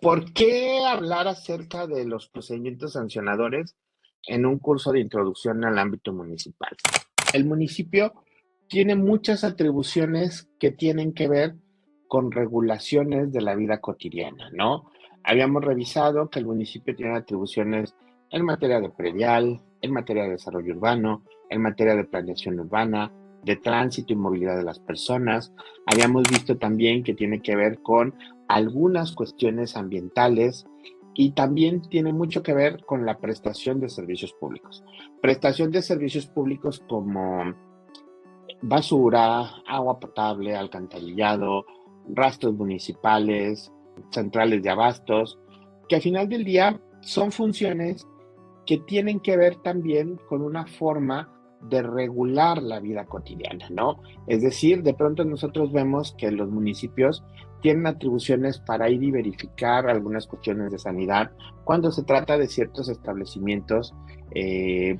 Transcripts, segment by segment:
¿Por qué hablar acerca de los procedimientos sancionadores en un curso de introducción al ámbito municipal? El municipio tiene muchas atribuciones que tienen que ver con regulaciones de la vida cotidiana, ¿no? Habíamos revisado que el municipio tiene atribuciones en materia de predial, en materia de desarrollo urbano, en materia de planeación urbana, de tránsito y movilidad de las personas. Habíamos visto también que tiene que ver con algunas cuestiones ambientales y también tiene mucho que ver con la prestación de servicios públicos. Prestación de servicios públicos como basura, agua potable, alcantarillado, rastros municipales, centrales de abastos, que al final del día son funciones que tienen que ver también con una forma de regular la vida cotidiana, ¿no? Es decir, de pronto nosotros vemos que los municipios tienen atribuciones para ir y verificar algunas cuestiones de sanidad cuando se trata de ciertos establecimientos de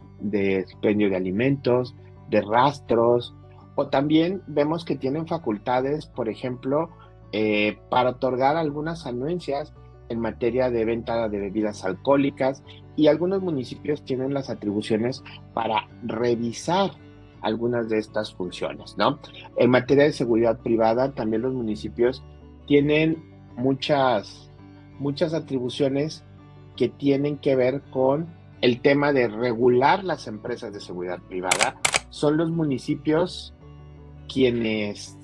expendio de alimentos, de rastros, o también vemos que tienen facultades, por ejemplo, para otorgar algunas anuencias en materia de venta de bebidas alcohólicas, y algunos municipios tienen las atribuciones para revisar algunas de estas funciones, ¿no? En materia de seguridad privada, también los municipios tienen muchas atribuciones que tienen que ver con el tema de regular las empresas de seguridad privada. Son los municipios quienes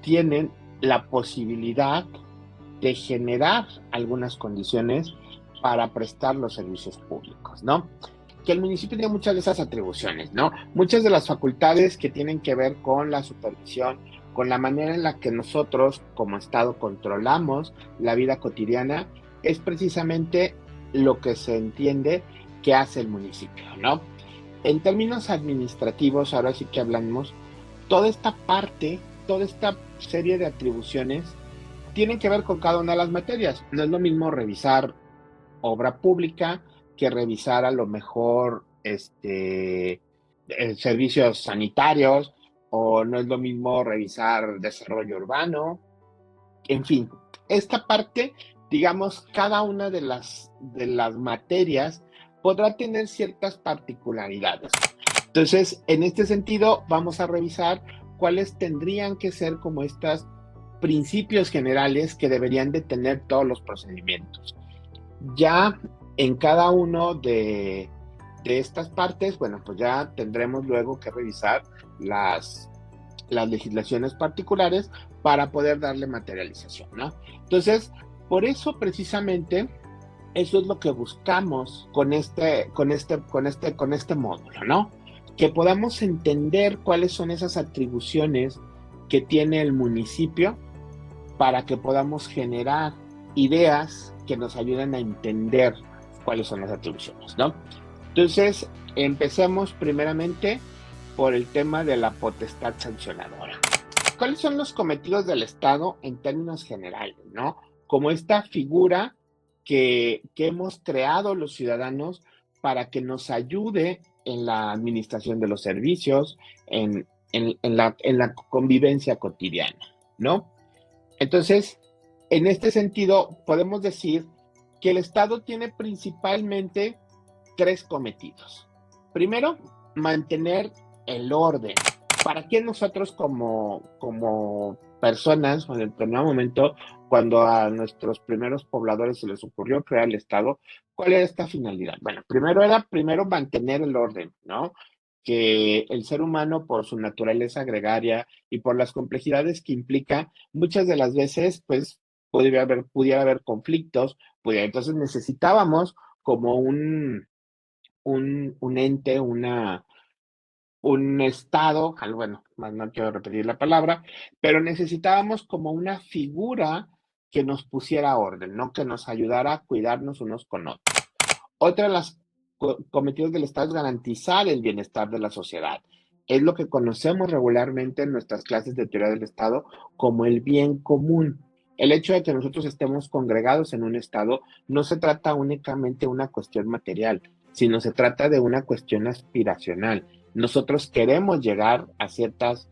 tienen la posibilidad de generar algunas condiciones para prestar los servicios públicos, ¿no? Que el municipio tiene muchas de esas atribuciones, ¿no? Muchas de las facultades que tienen que ver con la supervisión, con la manera en la que nosotros como Estado controlamos la vida cotidiana, es precisamente lo que se entiende que hace el municipio, ¿no? En términos administrativos, ahora sí que hablamos, toda esta parte, toda esta serie de atribuciones tienen que ver con cada una de las materias. No es lo mismo revisar obra pública que revisar a lo mejor servicios sanitarios, o no es lo mismo revisar desarrollo urbano. En fin, esta parte, digamos, cada una de las materias podrá tener ciertas particularidades. Entonces, en este sentido, vamos a revisar cuáles tendrían que ser como estos principios generales que deberían de tener todos los procedimientos. Ya en cada uno de estas partes, bueno, pues ya tendremos luego que revisar las legislaciones particulares para poder darle materialización, ¿no? Entonces, por eso precisamente, eso es lo que buscamos con este módulo, ¿no? Que podamos entender cuáles son esas atribuciones que tiene el municipio para que podamos generar ideas que nos ayuden a entender cuáles son las atribuciones, ¿no? Entonces, empecemos primeramente por el tema de la potestad sancionadora. ¿Cuáles son los cometidos del Estado en términos generales, no? Como esta figura que hemos creado los ciudadanos para que nos ayude en la administración de los servicios, en la convivencia cotidiana, ¿no? Entonces, en este sentido, podemos decir que el Estado tiene principalmente tres cometidos. Primero, mantener el orden. ¿Para qué nosotros como personas, en el primer momento, cuando a nuestros primeros pobladores se les ocurrió crear el Estado, cuál era esta finalidad? Bueno, primero mantener el orden, ¿no? Que el ser humano, por su naturaleza gregaria y por las complejidades que implica, muchas de las veces, pues, pudiera haber conflictos, entonces necesitábamos como un ente, un estado, bueno, más no quiero repetir la palabra, pero necesitábamos como una figura que nos pusiera orden, ¿no? Que nos ayudara a cuidarnos unos con otros. Otra de las cometidos del Estado es garantizar el bienestar de la sociedad. Es lo que conocemos regularmente en nuestras clases de teoría del Estado como el bien común. El hecho de que nosotros estemos congregados en un Estado no se trata únicamente de una cuestión material, sino se trata de una cuestión aspiracional. Nosotros queremos llegar a ciertos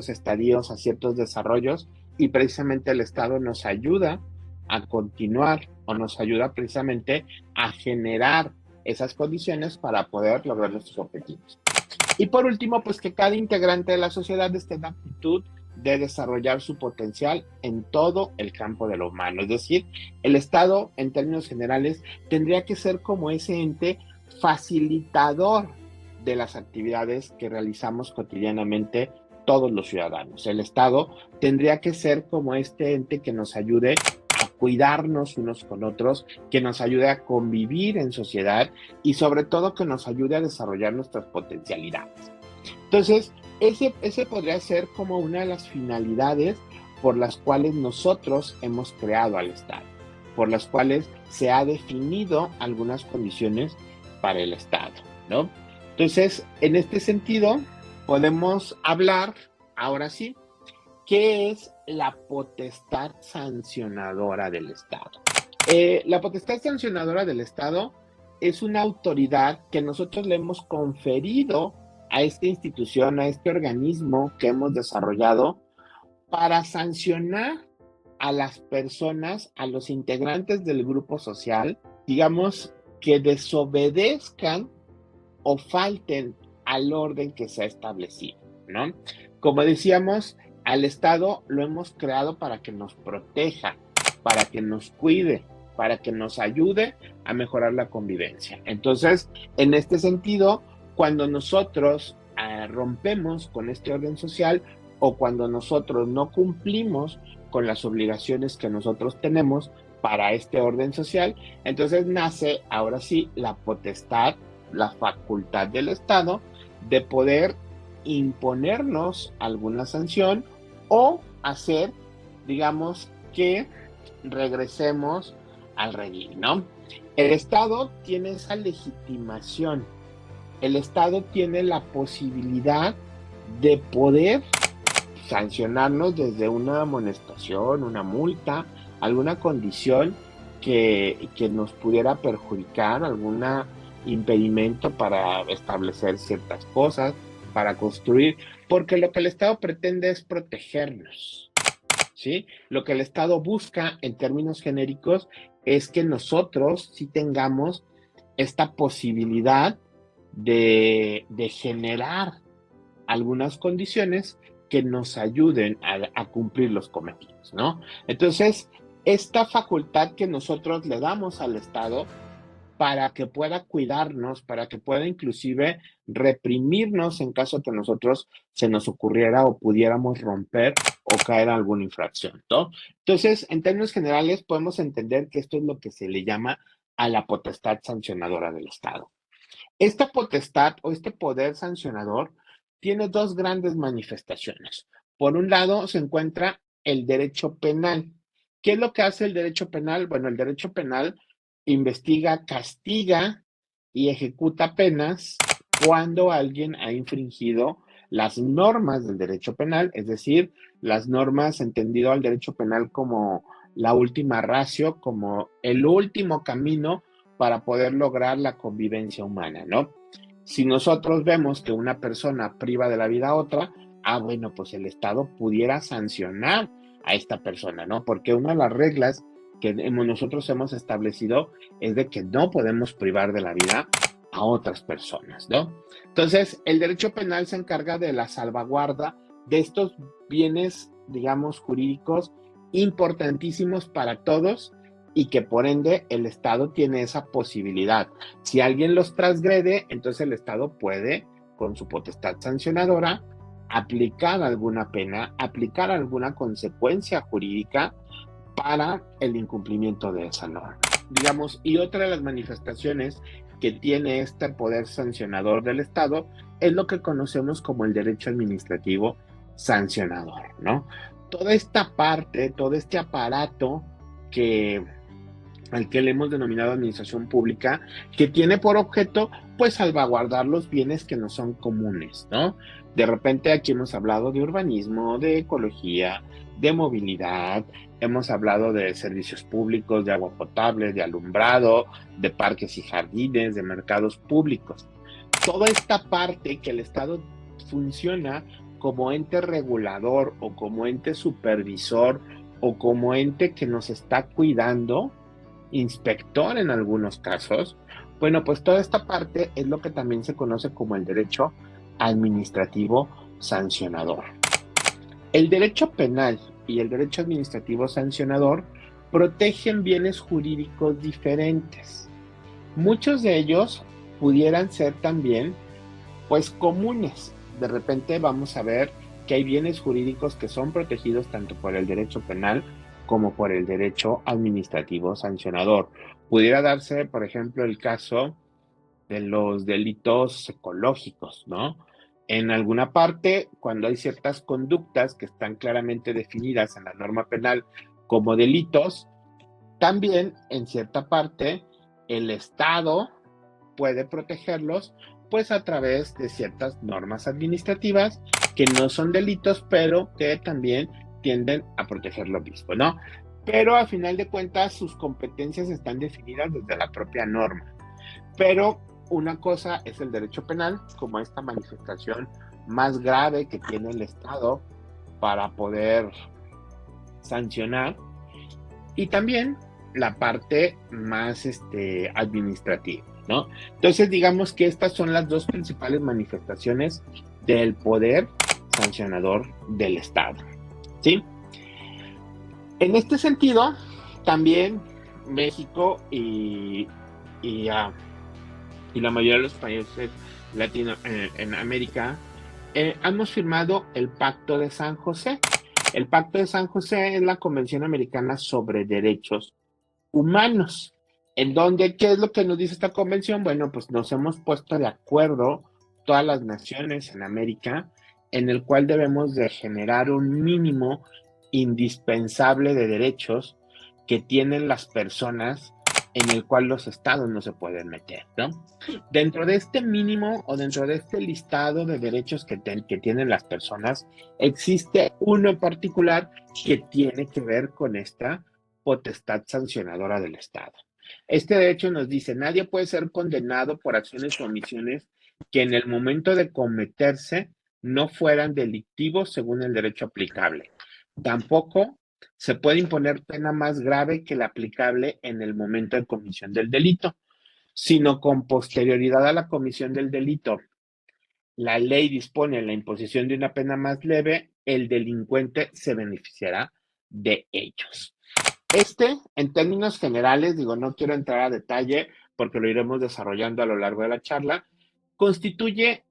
estadios, a ciertos desarrollos, y precisamente el Estado nos ayuda a continuar o nos ayuda precisamente a generar esas condiciones para poder lograr nuestros objetivos. Y por último, pues que cada integrante de la sociedad esté en aptitud de desarrollar su potencial en todo el campo de lo humano. Es decir, el Estado, en términos generales, tendría que ser como ese ente facilitador de las actividades que realizamos cotidianamente todos los ciudadanos. El Estado tendría que ser como este ente que nos ayude a cuidarnos unos con otros, que nos ayude a convivir en sociedad y sobre todo que nos ayude a desarrollar nuestras potencialidades. Entonces, ese podría ser como una de las finalidades por las cuales nosotros hemos creado al Estado, por las cuales se ha definido algunas condiciones para el Estado, ¿no? Entonces, en este sentido, podemos hablar, ahora sí, ¿qué es la potestad sancionadora del Estado? La potestad sancionadora del Estado es una autoridad que nosotros le hemos conferido a esta institución, a este organismo que hemos desarrollado para sancionar a las personas, a los integrantes del grupo social, digamos, que desobedezcan o falten al orden que se ha establecido, ¿no? Como decíamos, al Estado lo hemos creado para que nos proteja, para que nos cuide, para que nos ayude a mejorar la convivencia. Entonces, en este sentido, cuando nosotros rompemos con este orden social o cuando nosotros no cumplimos con las obligaciones que nosotros tenemos para este orden social, entonces nace ahora sí la potestad, la facultad del Estado de poder imponernos alguna sanción o hacer, digamos, que regresemos al redil, ¿no? El Estado tiene esa legitimación, el Estado tiene la posibilidad de poder sancionarnos desde una amonestación, una multa, alguna condición que nos pudiera perjudicar, algún impedimento para establecer ciertas cosas, para construir, porque lo que el Estado pretende es protegernos, ¿sí? Lo que el Estado busca en términos genéricos es que nosotros sí tengamos esta posibilidad de generar algunas condiciones que nos ayuden a cumplir los cometidos, ¿no? Entonces, esta facultad que nosotros le damos al Estado para que pueda cuidarnos, para que pueda inclusive reprimirnos en caso que nosotros se nos ocurriera o pudiéramos romper o caer en alguna infracción, ¿no? Entonces, en términos generales, podemos entender que esto es lo que se le llama a la potestad sancionadora del Estado. Esta potestad o este poder sancionador tiene dos grandes manifestaciones. Por un lado, se encuentra el derecho penal. ¿Qué es lo que hace el derecho penal? Bueno, el derecho penal investiga, castiga y ejecuta penas cuando alguien ha infringido las normas del derecho penal, es decir, las normas entendido al derecho penal como la última ratio, como el último camino para poder lograr la convivencia humana, ¿no? Si nosotros vemos que una persona priva de la vida a otra, bueno, pues el Estado pudiera sancionar a esta persona, ¿no? Porque una de las reglas que nosotros hemos establecido es de que no podemos privar de la vida a otras personas, ¿no? Entonces, el derecho penal se encarga de la salvaguarda de estos bienes, digamos, jurídicos importantísimos para todos y que por ende el Estado tiene esa posibilidad. Si alguien los transgrede, entonces el Estado puede, con su potestad sancionadora, aplicar alguna pena, aplicar alguna consecuencia jurídica para el incumplimiento de esa norma. Digamos, y otra de las manifestaciones que tiene este poder sancionador del Estado es lo que conocemos como el derecho administrativo sancionador, ¿no? Toda esta parte, todo este aparato al que le hemos denominado administración pública, que tiene por objeto, pues, salvaguardar los bienes que no son comunes, ¿no? De repente aquí hemos hablado de urbanismo, de ecología, de movilidad, hemos hablado de servicios públicos, de agua potable, de alumbrado, de parques y jardines, de mercados públicos. Toda esta parte que el Estado funciona como ente regulador o como ente supervisor o como ente que nos está cuidando, inspector en algunos casos. Bueno, pues toda esta parte es lo que también se conoce como el derecho administrativo sancionador. El derecho penal y el derecho administrativo sancionador protegen bienes jurídicos diferentes. Muchos de ellos pudieran ser también, pues, comunes. De repente vamos a ver que hay bienes jurídicos que son protegidos tanto por el derecho penal como por el derecho administrativo sancionador. Pudiera darse, por ejemplo, el caso de los delitos ecológicos, ¿no? En alguna parte, cuando hay ciertas conductas que están claramente definidas en la norma penal como delitos, también en cierta parte el Estado puede protegerlos, pues a través de ciertas normas administrativas que no son delitos, pero que también tienden a proteger lo mismo, ¿no? Pero a final de cuentas sus competencias están definidas desde la propia norma. Pero una cosa es el derecho penal, como esta manifestación más grave que tiene el Estado para poder sancionar, y también la parte más administrativa, ¿no? Entonces, digamos que estas son las dos principales manifestaciones del poder sancionador del Estado, ¿sí? En este sentido, también México y la mayoría de los países latinos en América hemos firmado el Pacto de San José. El Pacto de San José es la Convención Americana sobre Derechos Humanos. En donde, ¿qué es lo que nos dice esta convención? Bueno, pues nos hemos puesto de acuerdo todas las naciones en América en el cual debemos de generar un mínimo indispensable de derechos que tienen las personas en el cual los estados no se pueden meter, ¿no? Dentro de este mínimo o dentro de este listado de derechos que tienen las personas, existe uno en particular que tiene que ver con esta potestad sancionadora del Estado. Este derecho nos dice, nadie puede ser condenado por acciones o omisiones que en el momento de cometerse no fueran delictivos según el derecho aplicable. Tampoco se puede imponer pena más grave que la aplicable en el momento de comisión del delito, sino con posterioridad a la comisión del delito. La ley dispone la imposición de una pena más leve, el delincuente se beneficiará de ellos. En términos generales, digo, no quiero entrar a detalle porque lo iremos desarrollando a lo largo de la charla, constituye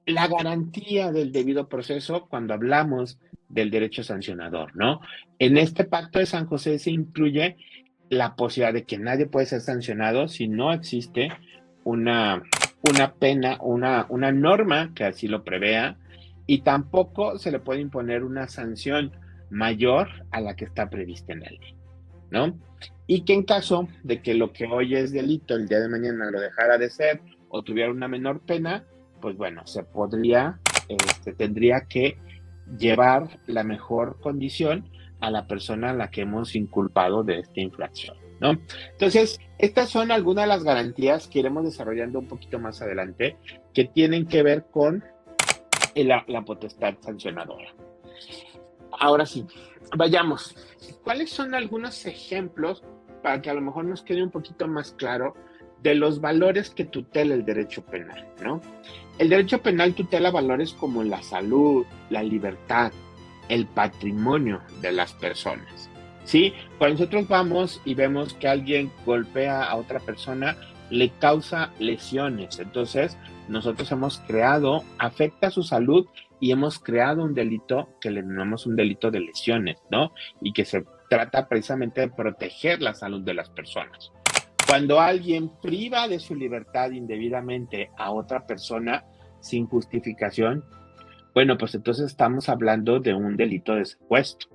la garantía del debido proceso cuando hablamos del derecho sancionador, ¿no? En este pacto de San José se incluye la posibilidad de que nadie puede ser sancionado si no existe una, una pena, una norma que así lo prevea, y tampoco se le puede imponer una sanción mayor a la que está prevista en la ley, ¿no? Y que en caso de que lo que hoy es delito el día de mañana lo dejara de ser o tuviera una menor pena, pues bueno, tendría que llevar la mejor condición a la persona a la que hemos inculpado de esta infracción, ¿no? Entonces, estas son algunas de las garantías que iremos desarrollando un poquito más adelante que tienen que ver con la potestad sancionadora. Ahora sí, vayamos. ¿Cuáles son algunos ejemplos para que a lo mejor nos quede un poquito más claro de los valores que tutela el derecho penal, ¿no? El derecho penal tutela valores como la salud, la libertad, el patrimonio de las personas, ¿sí? Cuando nosotros vamos y vemos que alguien golpea a otra persona, le causa lesiones. Entonces, nosotros afecta su salud y hemos creado un delito que le denominamos un delito de lesiones, ¿no? Y que se trata precisamente de proteger la salud de las personas. Cuando alguien priva de su libertad indebidamente a otra persona sin justificación, bueno, pues entonces estamos hablando de un delito de secuestro,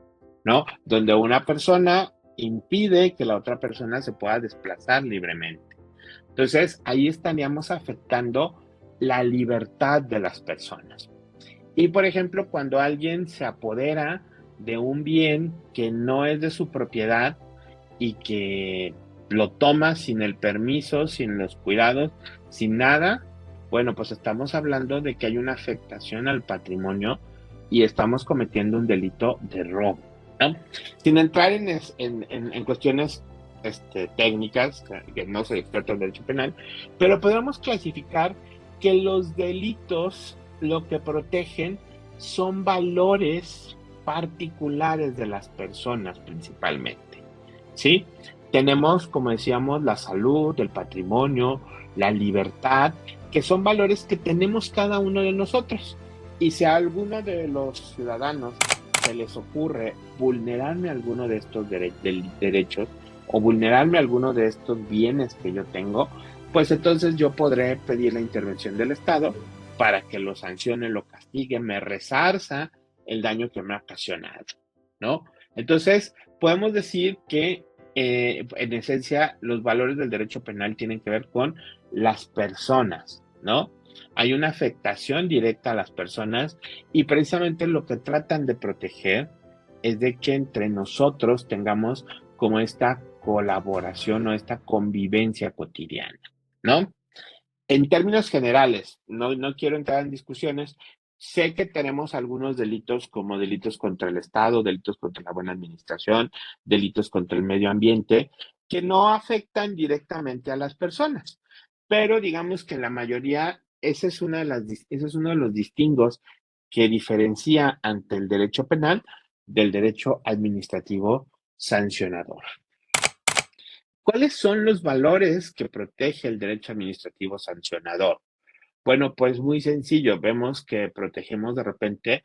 ¿no? Donde una persona impide que la otra persona se pueda desplazar libremente. Entonces, ahí estaríamos afectando la libertad de las personas. Y, por ejemplo, cuando alguien se apodera de un bien que no es de su propiedad y que lo toma sin el permiso, sin los cuidados, sin nada, bueno, pues estamos hablando de que hay una afectación al patrimonio y estamos cometiendo un delito de robo, ¿no? Sin entrar en cuestiones técnicas, que no soy experto en derecho penal, pero podemos clasificar que los delitos lo que protegen son valores particulares de las personas principalmente, ¿sí? Tenemos, como decíamos, la salud, el patrimonio, la libertad, que son valores que tenemos cada uno de nosotros. Y si a alguno de los ciudadanos se les ocurre vulnerarme alguno de estos derechos o vulnerarme alguno de estos bienes que yo tengo, pues entonces yo podré pedir la intervención del Estado para que lo sancione, lo castigue, me resarza el daño que me ha ocasionado, ¿no? Entonces, podemos decir que en esencia los valores del derecho penal tienen que ver con las personas, ¿no? Hay una afectación directa a las personas y precisamente lo que tratan de proteger es de que entre nosotros tengamos como esta colaboración o esta convivencia cotidiana, ¿no? En términos generales, no quiero entrar en discusiones, sé que tenemos algunos delitos como delitos contra el Estado, delitos contra la buena administración, delitos contra el medio ambiente, que no afectan directamente a las personas, pero digamos que en la mayoría ese es uno de los distingos que diferencia ante el derecho penal del derecho administrativo sancionador. ¿Cuáles son los valores que protege el derecho administrativo sancionador? Bueno, pues muy sencillo. Vemos que protegemos de repente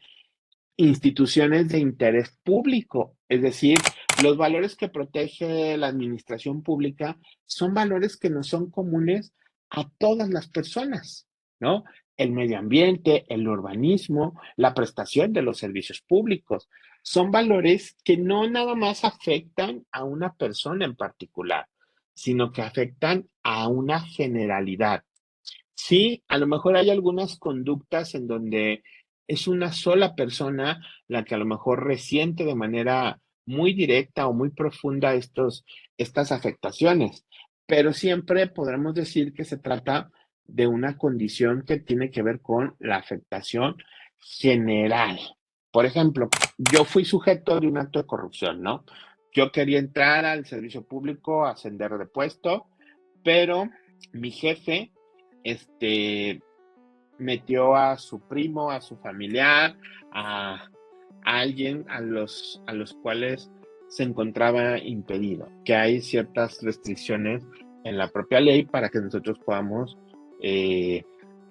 instituciones de interés público, es decir, los valores que protege la administración pública son valores que no son comunes a todas las personas, ¿no? El medio ambiente, el urbanismo, la prestación de los servicios públicos, son valores que no nada más afectan a una persona en particular, sino que afectan a una generalidad. Sí, a lo mejor hay algunas conductas en donde es una sola persona la que a lo mejor resiente de manera muy directa o muy profunda estas afectaciones, pero siempre podremos decir que se trata de una condición que tiene que ver con la afectación general. Por ejemplo, yo fui sujeto de un acto de corrupción, ¿no? Yo quería entrar al servicio público, ascender de puesto, pero mi jefe este, metió a su primo, a su familiar, a alguien a los cuales se encontraba impedido, que hay ciertas restricciones en la propia ley para que nosotros podamos eh,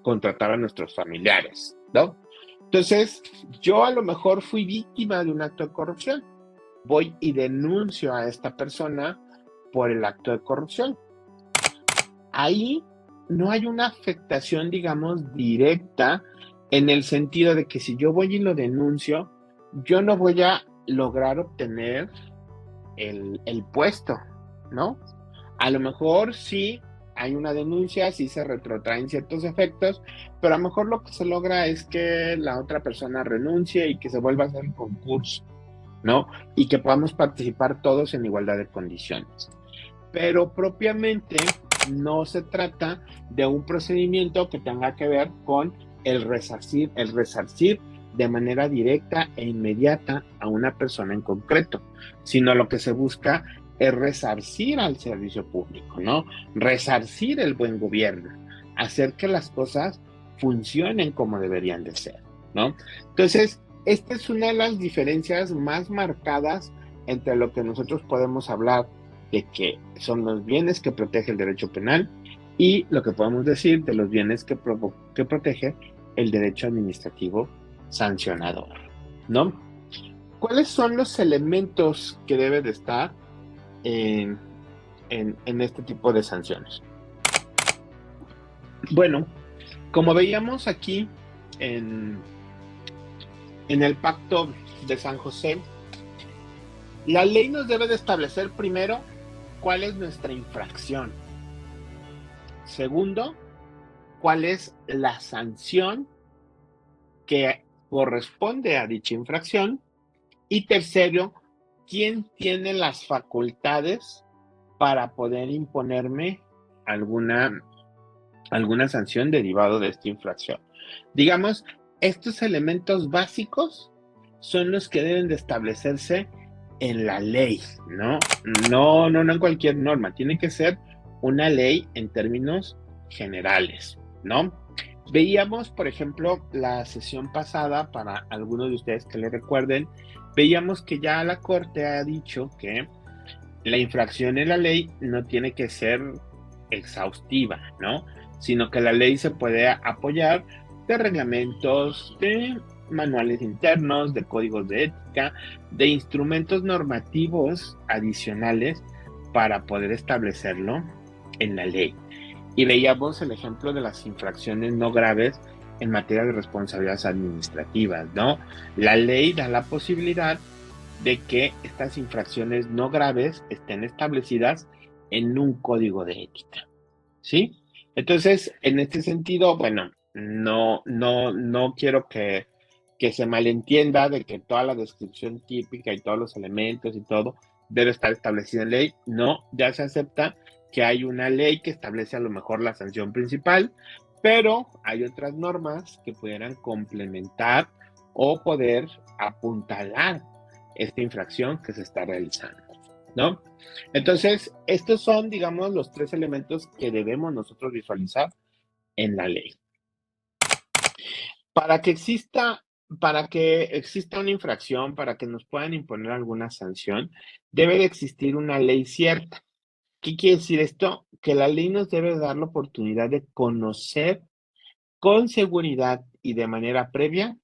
contratar a nuestros familiares, ¿no? Entonces, yo a lo mejor fui víctima de un acto de corrupción. Voy y denuncio a esta persona por el acto de corrupción. Ahí no hay una afectación, digamos, directa en el sentido de que si yo voy y lo denuncio, yo no voy a lograr obtener el puesto, ¿no? A lo mejor sí hay una denuncia, sí se retrotraen ciertos efectos, pero a lo mejor lo que se logra es que la otra persona renuncie y que se vuelva a hacer el concurso, ¿no? Y que podamos participar todos en igualdad de condiciones, pero propiamente no se trata de un procedimiento que tenga que ver con el resarcir de manera directa e inmediata a una persona en concreto, sino lo que se busca es resarcir al servicio público, ¿no? Resarcir el buen gobierno, hacer que las cosas funcionen como deberían de ser, ¿no? Entonces, esta es una de las diferencias más marcadas entre lo que nosotros podemos hablar de que son los bienes que protege el derecho penal y lo que podemos decir de los bienes que protege el derecho administrativo sancionador, ¿no? ¿Cuáles son los elementos que debe de estar en, en este tipo de sanciones? Bueno, como veíamos aquí en, en el Pacto de San José, la ley nos debe de establecer primero cuál es nuestra infracción. Segundo, cuál es la sanción que corresponde a dicha infracción. Y tercero, quién tiene las facultades para poder imponerme alguna, alguna sanción derivado de esta infracción. Digamos, estos elementos básicos son los que deben de establecerse en la ley, ¿no? No en cualquier norma, tiene que ser una ley en términos generales, ¿no? Veíamos, por ejemplo, la sesión pasada, para algunos de ustedes que le recuerden, veíamos que ya la Corte ha dicho que la infracción en la ley no tiene que ser exhaustiva, ¿no? Sino que la ley se puede apoyar de reglamentos, de manuales internos, de códigos de ética, de instrumentos normativos adicionales para poder establecerlo en la ley. Y veíamos el ejemplo de las infracciones no graves en materia de responsabilidades administrativas, ¿no? La ley da la posibilidad de que estas infracciones no graves estén establecidas en un código de ética, ¿sí? Entonces, en este sentido, bueno, no quiero que se malentienda de que toda la descripción típica y todos los elementos y todo debe estar establecido en ley. No, ya se acepta que hay una ley que establece a lo mejor la sanción principal, pero hay otras normas que pudieran complementar o poder apuntalar esta infracción que se está realizando, ¿no? Entonces, estos son, digamos, los tres elementos que debemos nosotros visualizar en la ley. Para que exista, para que exista una infracción, para que nos puedan imponer alguna sanción, debe de existir una ley cierta. ¿Qué quiere decir esto? Que la ley nos debe dar la oportunidad de conocer con seguridad y de manera previa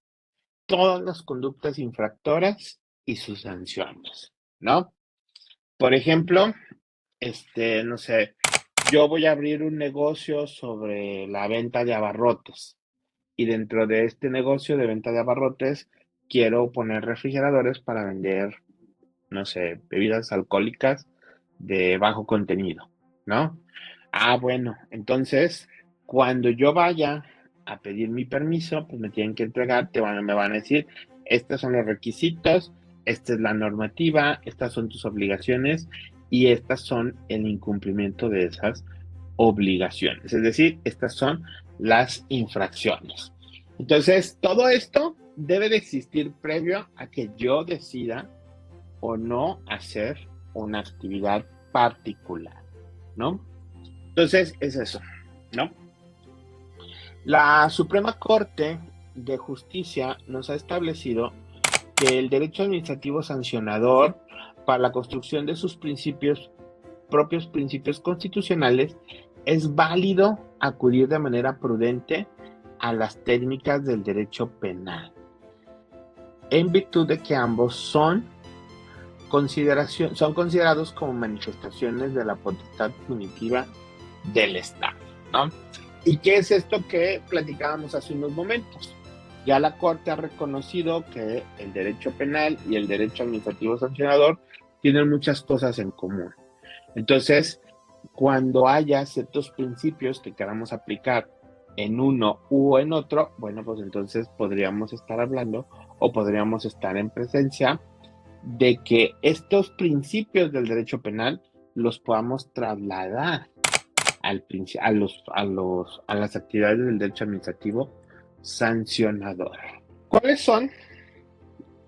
todas las conductas infractoras y sus sanciones, ¿no? Por ejemplo, no sé, yo voy a abrir un negocio sobre la venta de abarrotes y dentro de este negocio de venta de abarrotes quiero poner refrigeradores para vender, no sé, bebidas alcohólicas de bajo contenido, ¿no? Ah, bueno, entonces cuando yo vaya a pedir mi permiso, pues me tienen que entregar, me van a decir, estos son los requisitos, esta es la normativa, estas son tus obligaciones y estas son el incumplimiento de esas obligaciones. Es decir, estas son las infracciones. Entonces, todo esto debe de existir previo a que yo decida o no hacer una actividad particular, ¿no? Entonces, es eso, ¿no? La Suprema Corte de Justicia nos ha establecido que el derecho administrativo sancionador para la construcción de sus propios principios constitucionales, es válido acudir de manera prudente a las técnicas del derecho penal, en virtud de que ambos son considerados como manifestaciones de la potestad punitiva del Estado, ¿no? ¿Y qué es esto que platicábamos hace unos momentos? Ya la Corte ha reconocido que el derecho penal y el derecho administrativo sancionador tienen muchas cosas en común. Entonces, cuando haya ciertos principios que queramos aplicar en uno u en otro, bueno, pues entonces podríamos estar hablando o podríamos estar en presencia de que estos principios del derecho penal los podamos trasladar a las actividades del derecho administrativo sancionador. ¿Cuáles son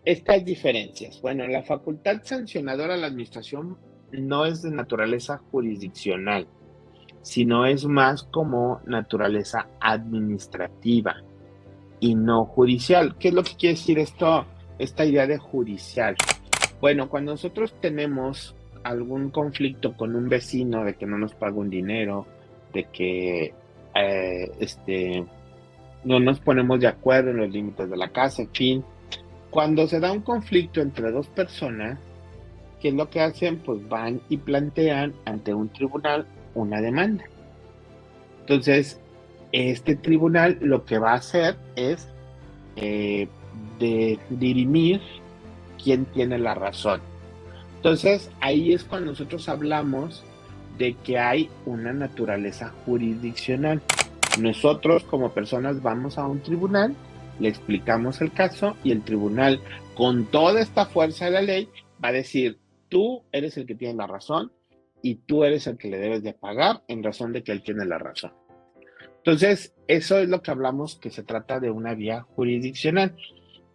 estas diferencias? Bueno, la facultad sancionadora de la administración no es de naturaleza jurisdiccional, sino es más como naturaleza administrativa y no judicial. ¿Qué es lo que quiere decir esta idea de judicial? Bueno, cuando nosotros tenemos algún conflicto con un vecino de que no nos paga un dinero, de que no nos ponemos de acuerdo en los límites de la casa, en fin, cuando se da un conflicto entre dos personas, ¿qué es lo que hacen? Pues van y plantean ante un tribunal una demanda. Entonces, este tribunal lo que va a hacer es de dirimir quién tiene la razón. Entonces, ahí es cuando nosotros hablamos de que hay una naturaleza jurisdiccional. Nosotros como personas vamos a un tribunal, le explicamos el caso y el tribunal, con toda esta fuerza de la ley, va a decir, tú eres el que tiene la razón y tú eres el que le debes de pagar en razón de que él tiene la razón. Entonces, eso es lo que hablamos, que se trata de una vía jurisdiccional.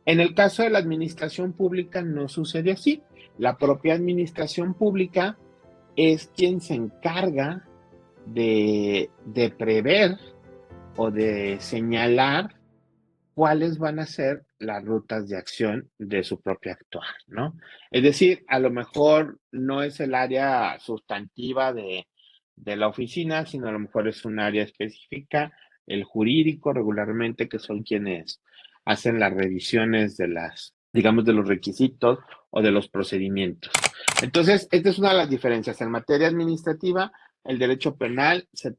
En el caso de la administración pública no sucede así. La propia administración pública es quien se encarga de prever o de señalar cuáles van a ser las rutas de acción de su propio actuar, ¿no? Es decir, a lo mejor no es el área sustantiva de la oficina, sino a lo mejor es un área específica, el jurídico regularmente, que son quienes hacen las revisiones de las, digamos, de los requisitos o de los procedimientos. Entonces, esta es una de las diferencias. En materia administrativa, el derecho penal se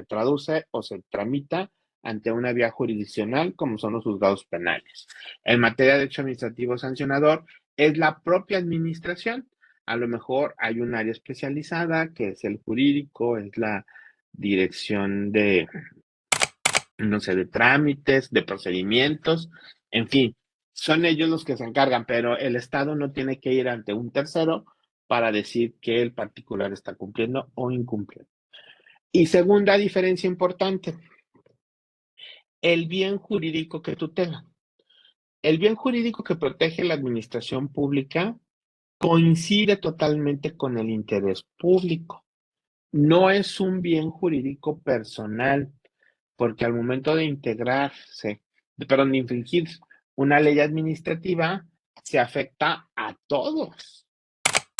traduce o se tramita ante una vía jurisdiccional, como son los juzgados penales. En materia de derecho administrativo sancionador, es la propia administración. A lo mejor hay un área especializada, que es el jurídico, es la dirección de, no sé, de trámites, de procedimientos, en fin, son ellos los que se encargan, pero el Estado no tiene que ir ante un tercero para decir que el particular está cumpliendo o incumpliendo. Y segunda diferencia importante, el bien jurídico que tutela. El bien jurídico que protege la administración pública coincide totalmente con el interés público. No es un bien jurídico personal, porque al momento de integrarse, perdón, de infringir una ley administrativa, se afecta a todos.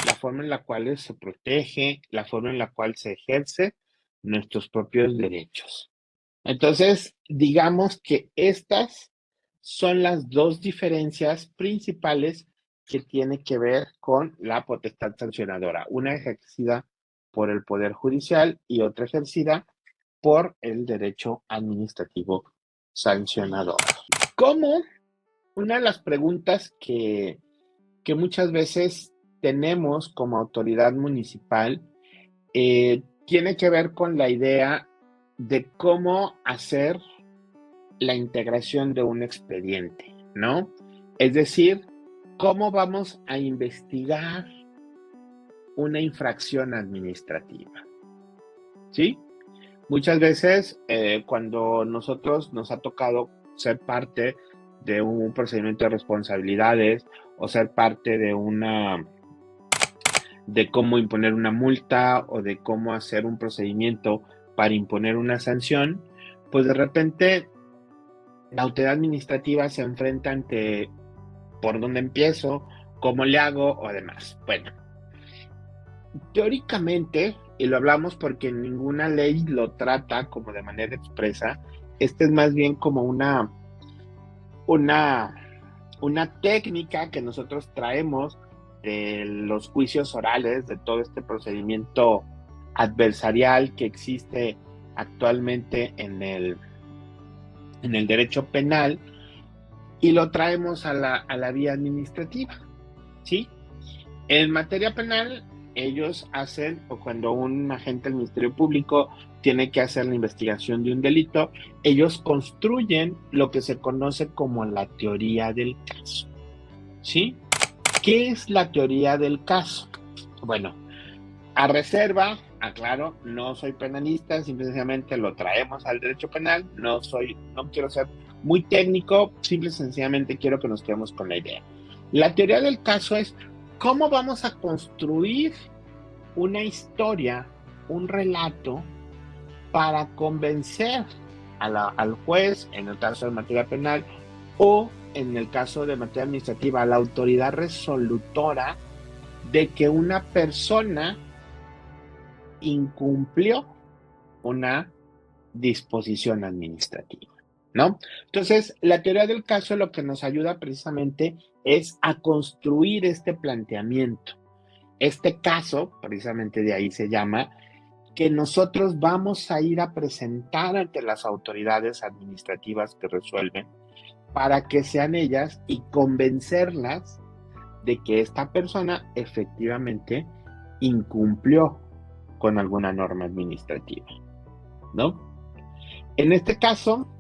La forma en la cual se protege, la forma en la cual se ejerce nuestros propios derechos. Entonces, digamos que estas son las dos diferencias principales que tiene que ver con la potestad sancionadora, una ejercida por el Poder Judicial y otra ejercida por el derecho administrativo sancionador. ¿Cómo? Una de las preguntas que muchas veces tenemos como autoridad municipal tiene que ver con la idea de cómo hacer la integración de un expediente, ¿no? Es decir, cómo vamos a investigar una infracción administrativa, ¿sí? Muchas veces cuando nosotros nos ha tocado ser parte de un procedimiento de responsabilidades o ser parte de cómo imponer una multa o de cómo hacer un procedimiento para imponer una sanción, pues de repente la autoridad administrativa se enfrenta ante por dónde empiezo, cómo le hago o demás. Bueno, teóricamente, y lo hablamos porque ninguna ley lo trata como de manera expresa, este es más bien como una, una técnica que nosotros traemos de los juicios orales, de todo este procedimiento adversarial que existe actualmente en el derecho penal, y lo traemos a la vía administrativa, ¿sí? En materia penal, ellos hacen, o cuando un agente del Ministerio Público tiene que hacer la investigación de un delito, ellos construyen lo que se conoce como la teoría del caso, ¿sí? ¿Qué es la teoría del caso? Bueno, a reserva, aclaro, no soy penalista, simplemente lo traemos al derecho penal, no quiero ser muy técnico, simple y sencillamente quiero que nos quedemos con la idea. La teoría del caso es cómo vamos a construir una historia, un relato, para convencer al juez, en el caso de materia penal, o en el caso de materia administrativa, a la autoridad resolutora, de que una persona incumplió una disposición administrativa, ¿no? Entonces, la teoría del caso lo que nos ayuda precisamente es a construir este planteamiento. Este caso, precisamente de ahí se llama, que nosotros vamos a ir a presentar ante las autoridades administrativas que resuelven para que sean ellas y convencerlas de que esta persona efectivamente incumplió con alguna norma administrativa, ¿no? En este caso,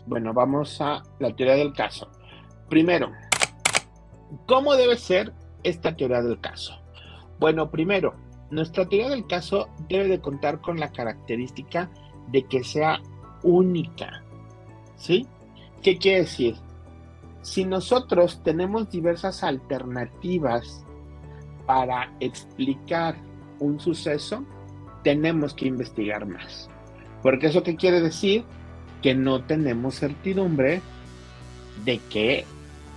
bueno, vamos a la teoría del caso. Primero, ¿cómo debe ser esta teoría del caso? Bueno, primero, nuestra teoría del caso debe de contar con la característica de que sea única, ¿sí? ¿Qué quiere decir? Si nosotros tenemos diversas alternativas para explicar un suceso, tenemos que investigar más. Porque ¿eso qué quiere decir? Que no tenemos certidumbre de que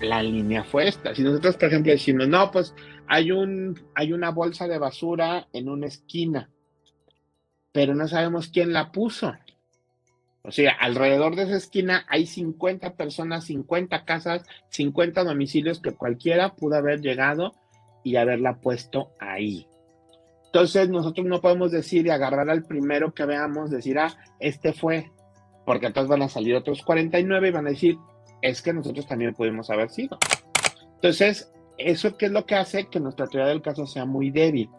la línea fue esta. Si nosotros, por ejemplo, decimos, no, pues hay una bolsa de basura en una esquina, pero no sabemos quién la puso. O sea, alrededor de esa esquina hay 50 personas, 50 casas, 50 domicilios que cualquiera pudo haber llegado y haberla puesto ahí. Entonces, nosotros no podemos decir y agarrar al primero que veamos, decir, este fue, porque entonces van a salir otros 49 y van a decir, es que nosotros también pudimos haber sido. Entonces, ¿eso qué es lo que hace? Que nuestra teoría del caso sea muy débil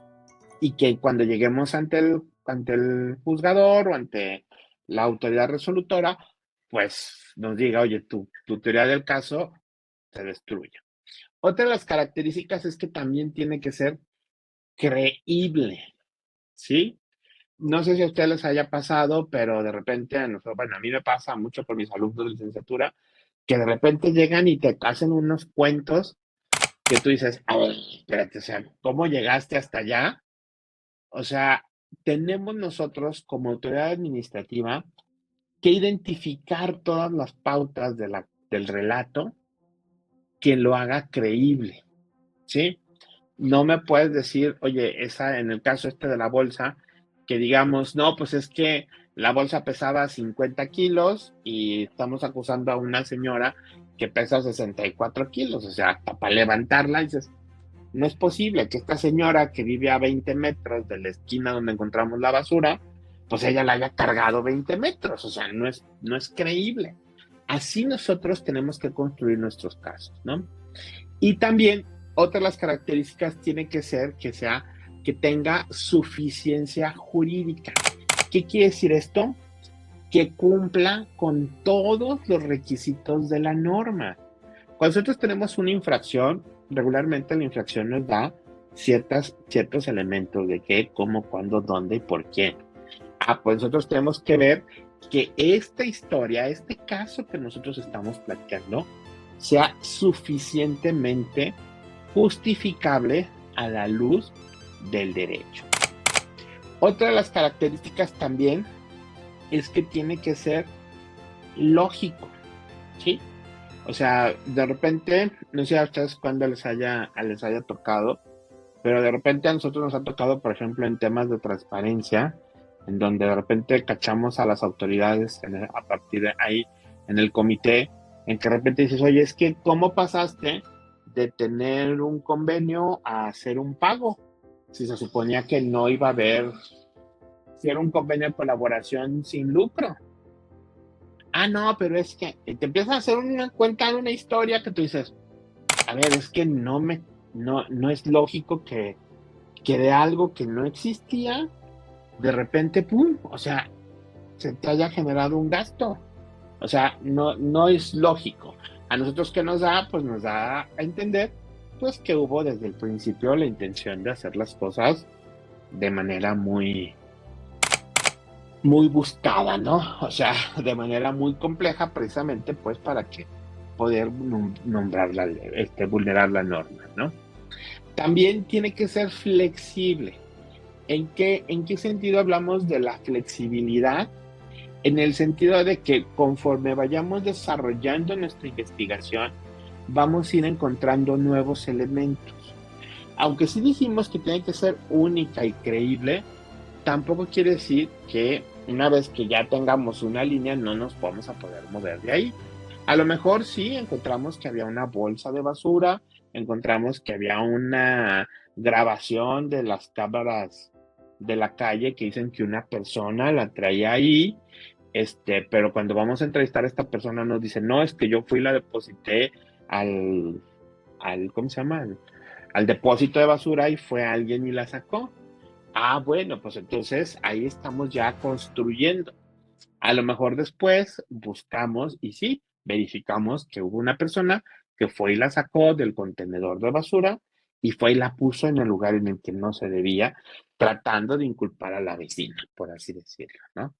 y que cuando lleguemos ante el juzgador o ante la autoridad resolutora, pues nos diga, oye, tu teoría del caso se destruye. Otra de las características es que también tiene que ser creíble, ¿sí? No sé si a ustedes les haya pasado, pero de repente, bueno, a mí me pasa mucho con mis alumnos de licenciatura, que de repente llegan y te hacen unos cuentos que tú dices, a ver, espérate, o sea, ¿cómo llegaste hasta allá? O sea, tenemos nosotros como autoridad administrativa que identificar todas las pautas del relato que lo haga creíble, ¿sí? No me puedes decir, oye, en el caso de la bolsa, que digamos, no, pues es que la bolsa pesaba 50 kilos y estamos acusando a una señora que pesa 64 kilos, o sea, hasta para levantarla dices, no es posible que esta señora que vive a 20 metros de la esquina donde encontramos la basura, pues ella la haya cargado 20 metros, o sea, no es creíble. Así nosotros tenemos que construir nuestros casos, ¿no? Y también otra de las características tiene que ser que tenga suficiencia jurídica. ¿Qué quiere decir esto? Que cumpla con todos los requisitos de la norma. Cuando nosotros tenemos una infracción, regularmente la infracción nos da ciertos elementos de qué, cómo, cuándo, dónde y por qué. Pues nosotros tenemos que ver que esta historia, este caso que nosotros estamos platicando, sea suficientemente justificable a la luz del derecho. Otra de las características también es que tiene que ser lógico, ¿sí? O sea, de repente, no sé a ustedes cuándo les haya tocado, pero de repente a nosotros nos ha tocado, por ejemplo, en temas de transparencia, en donde de repente cachamos a las autoridades a partir de ahí, en el comité, en que de repente dices, oye, es que ¿cómo pasaste de tener un convenio a hacer un pago? Si se suponía que no iba a haber, si era un convenio de colaboración sin lucro. No, pero es que te empiezas a hacer una cuenta de una historia que tú dices, a ver, es que no es lógico que de algo que no existía, de repente, pum, o sea, se te haya generado un gasto. O sea, no es lógico. A nosotros que nos da, pues nos da a entender, pues que hubo desde el principio la intención de hacer las cosas de manera muy, muy buscada, ¿no? O sea, de manera muy compleja, precisamente, pues para que poder vulnerar la norma, ¿no? También tiene que ser flexible. ¿En qué sentido hablamos de la flexibilidad? En el sentido de que conforme vayamos desarrollando nuestra investigación, vamos a ir encontrando nuevos elementos. Aunque sí dijimos que tiene que ser única y creíble, tampoco quiere decir que una vez que ya tengamos una línea no nos vamos a poder mover de ahí. A lo mejor sí encontramos que había una bolsa de basura, encontramos que había una grabación de las cámaras de la calle que dicen que una persona la traía ahí, pero cuando vamos a entrevistar a esta persona nos dice, no, es que yo fui y la deposité ¿cómo se llama? Al depósito de basura y fue alguien y la sacó. Bueno, pues entonces ahí estamos ya construyendo. A lo mejor después buscamos y sí, verificamos que hubo una persona que fue y la sacó del contenedor de basura y fue y la puso en el lugar en el que no se debía, tratando de inculpar a la vecina, por así decirlo, ¿no?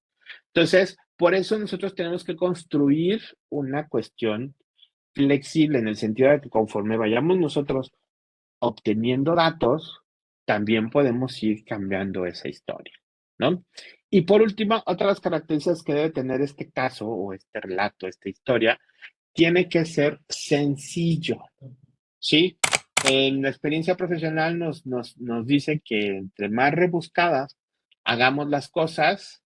Entonces, por eso nosotros tenemos que construir una cuestión flexible en el sentido de que conforme vayamos nosotros obteniendo datos, también podemos ir cambiando esa historia, ¿no? Y por último, otra de las características que debe tener este caso o este relato, esta historia, tiene que ser sencillo, ¿sí? En la experiencia profesional nos dice que entre más rebuscadas hagamos las cosas,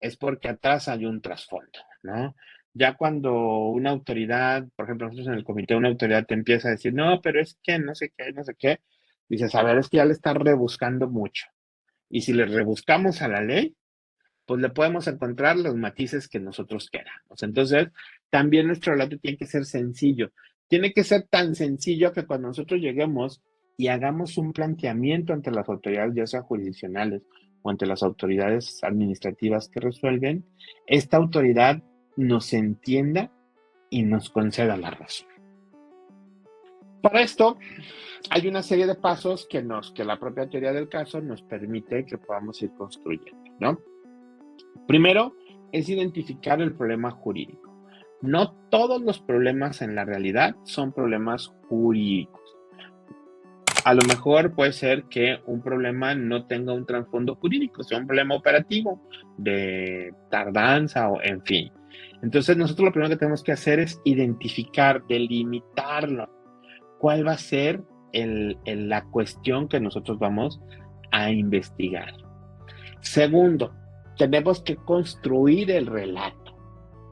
es porque atrás hay un trasfondo, ¿no? Ya cuando una autoridad, por ejemplo, nosotros en el comité, una autoridad te empieza a decir, no, pero es que no sé qué, dices, a ver, es que ya le está rebuscando mucho. Y si le rebuscamos a la ley, pues le podemos encontrar los matices que nosotros queramos. Entonces, también nuestro relato tiene que ser sencillo. Tiene que ser tan sencillo que cuando nosotros lleguemos y hagamos un planteamiento ante las autoridades, ya sea jurisdiccionales o ante las autoridades administrativas que resuelven, esta autoridad nos entienda y nos conceda la razón. Para esto, hay una serie de pasos que la propia teoría del caso nos permite que podamos ir construyendo, ¿no? Primero, es identificar el problema jurídico. No todos los problemas en la realidad son problemas jurídicos. A lo mejor puede ser que un problema no tenga un trasfondo jurídico, sea un problema operativo, de tardanza o en fin. Entonces nosotros lo primero que tenemos que hacer es identificar, delimitarlo. ¿Cuál va a ser la cuestión que nosotros vamos a investigar? Segundo, tenemos que construir el relato.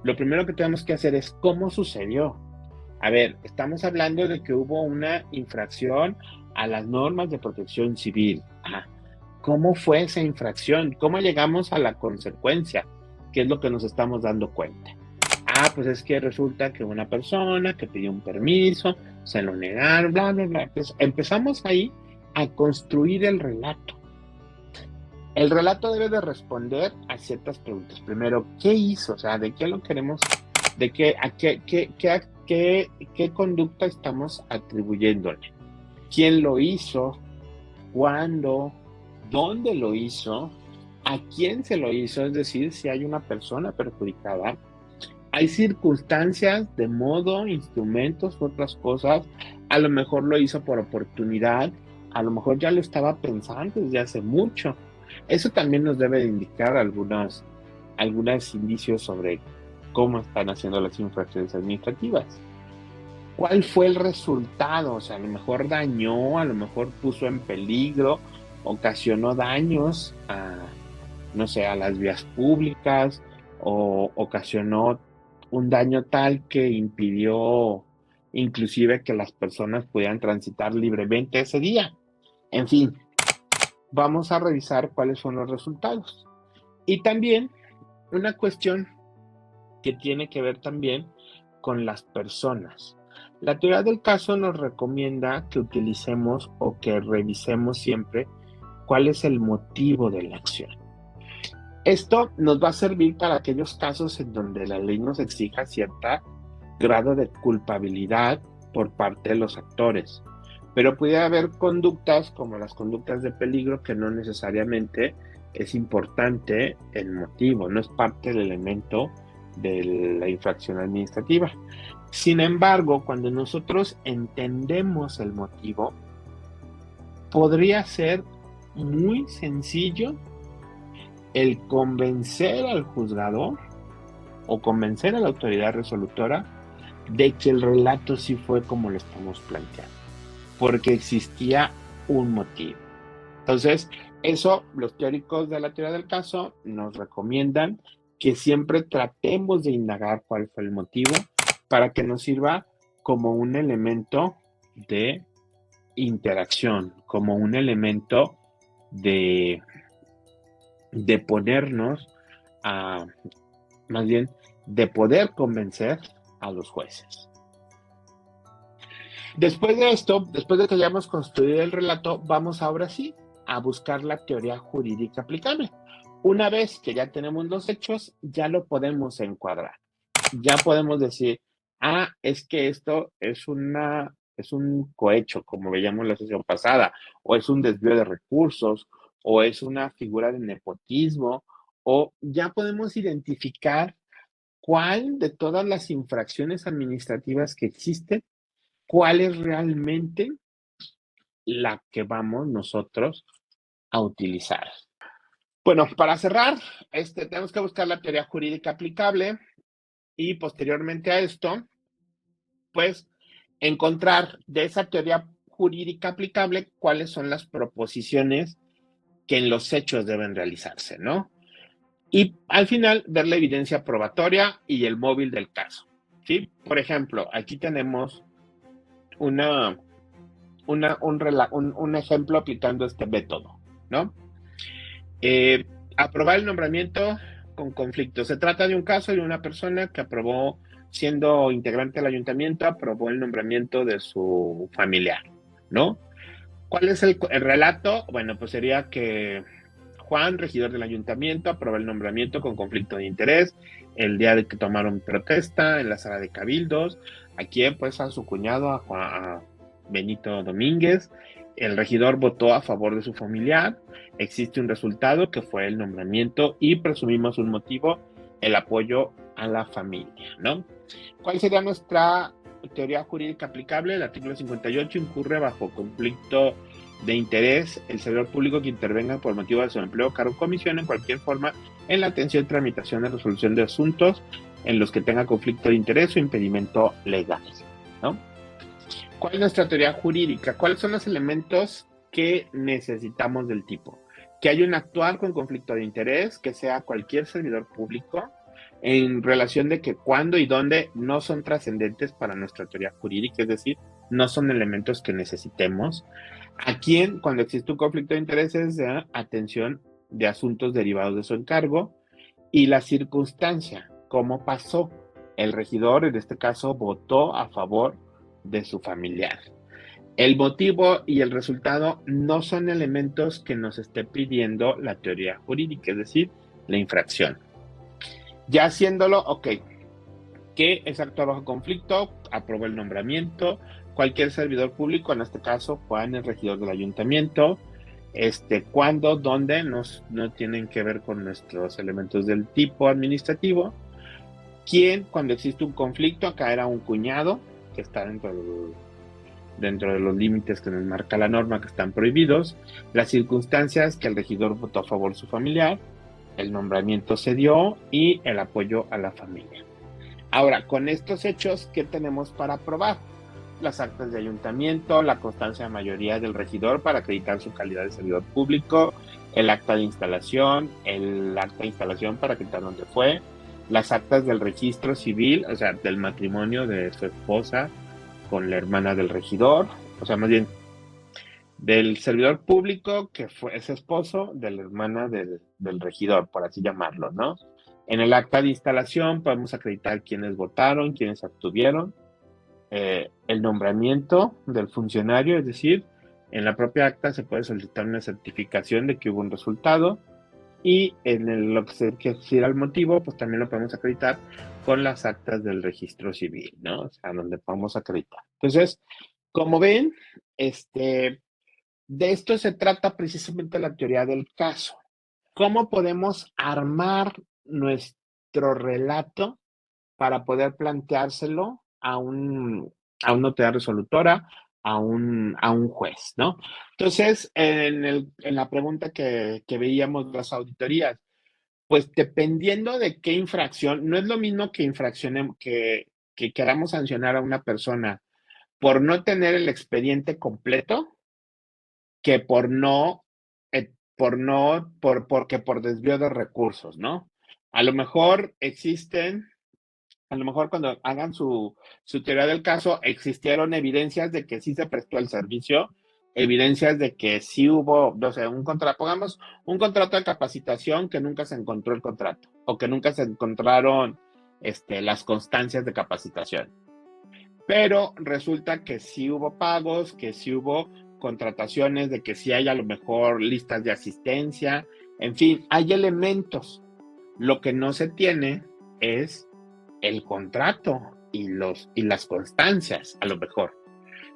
Lo primero que tenemos que hacer es cómo sucedió. A ver, estamos hablando de que hubo una infracción a las normas de protección civil. Ajá. ¿Cómo fue esa infracción? ¿Cómo llegamos a la consecuencia? ¿Qué es lo que nos estamos dando cuenta? Ah, pues es que resulta que una persona que pidió un permiso, se lo negaron, bla, bla, bla. Entonces, empezamos ahí a construir el relato. El relato debe de responder a ciertas preguntas. Primero, ¿qué hizo? O sea, ¿de qué lo queremos? ¿De qué, a qué conducta estamos atribuyéndole? ¿Quién lo hizo? ¿Cuándo? ¿Dónde lo hizo? ¿A quién se lo hizo? Es decir, si hay una persona perjudicada. Hay circunstancias de modo, instrumentos, otras cosas. A lo mejor lo hizo por oportunidad. A lo mejor ya lo estaba pensando desde hace mucho. Eso también nos debe de indicar algunos indicios sobre cómo están haciendo las infracciones administrativas. ¿Cuál fue el resultado? O sea, a lo mejor dañó, a lo mejor puso en peligro, ocasionó daños a, no sé, a las vías públicas o ocasionó un daño tal que impidió inclusive que las personas pudieran transitar libremente ese día. En fin, vamos a revisar cuáles son los resultados. Y también una cuestión que tiene que ver también con las personas. La teoría del caso nos recomienda que utilicemos o que revisemos siempre cuál es el motivo de la acción. Esto nos va a servir para aquellos casos en donde la ley nos exija cierto grado de culpabilidad por parte de los actores. Pero puede haber conductas como las conductas de peligro que no necesariamente es importante el motivo, no es parte del elemento de la infracción administrativa. Sin embargo, cuando nosotros entendemos el motivo, podría ser muy sencillo el convencer al juzgador o convencer a la autoridad resolutora de que el relato sí fue como lo estamos planteando, porque existía un motivo. Entonces, eso los teóricos de la teoría del caso nos recomiendan que siempre tratemos de indagar cuál fue el motivo para que nos sirva como un elemento de interacción, como un elemento de, de ponernos a, más bien, de poder convencer a los jueces. Después de esto, después de que hayamos construido el relato, vamos ahora sí a buscar la teoría jurídica aplicable. Una vez que ya tenemos los hechos, ya lo podemos encuadrar. Ya podemos decir, ah, es que esto es un cohecho, como veíamos la sesión pasada, o es un desvío de recursos, o es una figura de nepotismo, o ya podemos identificar cuál de todas las infracciones administrativas que existen, cuáles realmente la que vamos nosotros a utilizar. Bueno, para cerrar, tenemos que buscar la teoría jurídica aplicable y posteriormente a esto, pues, encontrar de esa teoría jurídica aplicable cuáles son las proposiciones que en los hechos deben realizarse, ¿no? Y al final, ver la evidencia probatoria y el móvil del caso, ¿sí? Por ejemplo, aquí tenemos un ejemplo aplicando este método, ¿no? Aprobar el nombramiento con conflicto. Se trata de un caso de una persona que aprobó, siendo integrante del ayuntamiento, aprobó el nombramiento de su familiar, ¿no? ¿Cuál es el relato? Bueno, pues sería que Juan, regidor del ayuntamiento, aprobó el nombramiento con conflicto de interés el día de que tomaron protesta en la sala de cabildos. Aquí, pues, a su cuñado, a Benito Domínguez. El regidor votó a favor de su familiar. Existe un resultado que fue el nombramiento y presumimos un motivo, el apoyo a la familia, ¿no? ¿Cuál sería nuestra teoría jurídica aplicable? El artículo 58 incurre bajo conflicto de interés el servidor público que intervenga por motivo de su empleo, cargo o comisión en cualquier forma en la atención, tramitación y resolución de asuntos en los que tenga conflicto de interés o impedimento legal, ¿no? ¿Cuál es nuestra teoría jurídica? ¿Cuáles son los elementos que necesitamos del tipo? Que haya un actuar con conflicto de interés, que sea cualquier servidor público, en relación de que cuándo y dónde no son trascendentes para nuestra teoría jurídica, es decir, no son elementos que necesitemos. A quién, cuando existe un conflicto de intereses, de atención de asuntos derivados de su encargo, y la circunstancia, cómo pasó. El regidor, en este caso, votó a favor de su familiar. El motivo y el resultado no son elementos que nos esté pidiendo la teoría jurídica, es decir, la infracción. Ya haciéndolo, ok, que es actuar bajo conflicto, aprobó el nombramiento, cualquier servidor público, en este caso Juan, el regidor del ayuntamiento, cuándo, dónde, no tienen que ver con nuestros elementos del tipo administrativo, quién, cuando existe un conflicto, acá era un cuñado, que está dentro de los límites que nos marca la norma, que están prohibidos, las circunstancias que el regidor votó a favor de su familiar, el nombramiento se dio y el apoyo a la familia. Ahora, con estos hechos, ¿qué tenemos para probar? Las actas de ayuntamiento, la constancia de mayoría del regidor para acreditar su calidad de servidor público, el acta de instalación, el acta de instalación para acreditar dónde fue, las actas del registro civil, o sea, del matrimonio de su esposa con la hermana del regidor, o sea, más bien del servidor público que fue ese esposo de la hermana del regidor, por así llamarlo, ¿no? En el acta de instalación podemos acreditar quiénes votaron, quiénes abstuvieron, el nombramiento del funcionario, es decir, en la propia acta se puede solicitar una certificación de que hubo un resultado y en lo que se refiere al motivo, pues también lo podemos acreditar con las actas del registro civil, ¿no? O sea, donde podemos acreditar. Entonces, como ven, de esto se trata precisamente la teoría del caso. ¿Cómo podemos armar nuestro relato para poder planteárselo a una autoridad resolutora, a un juez, ¿no? Entonces, en la pregunta que veíamos las auditorías, pues dependiendo de qué infracción, no es lo mismo que infraccionemos, que queramos sancionar a una persona por no tener el expediente completo, que porque por desvío de recursos, ¿no? A lo mejor cuando hagan su teoría del caso, existieron evidencias de que sí se prestó el servicio, evidencias de que sí hubo, no sé, pongamos un contrato de capacitación que nunca se encontró el contrato, o que nunca se encontraron las constancias de capacitación. Pero resulta que sí hubo pagos, que sí hubo contrataciones, de que sí hay a lo mejor listas de asistencia, en fin, hay elementos. Lo que no se tiene es el contrato y las constancias, a lo mejor.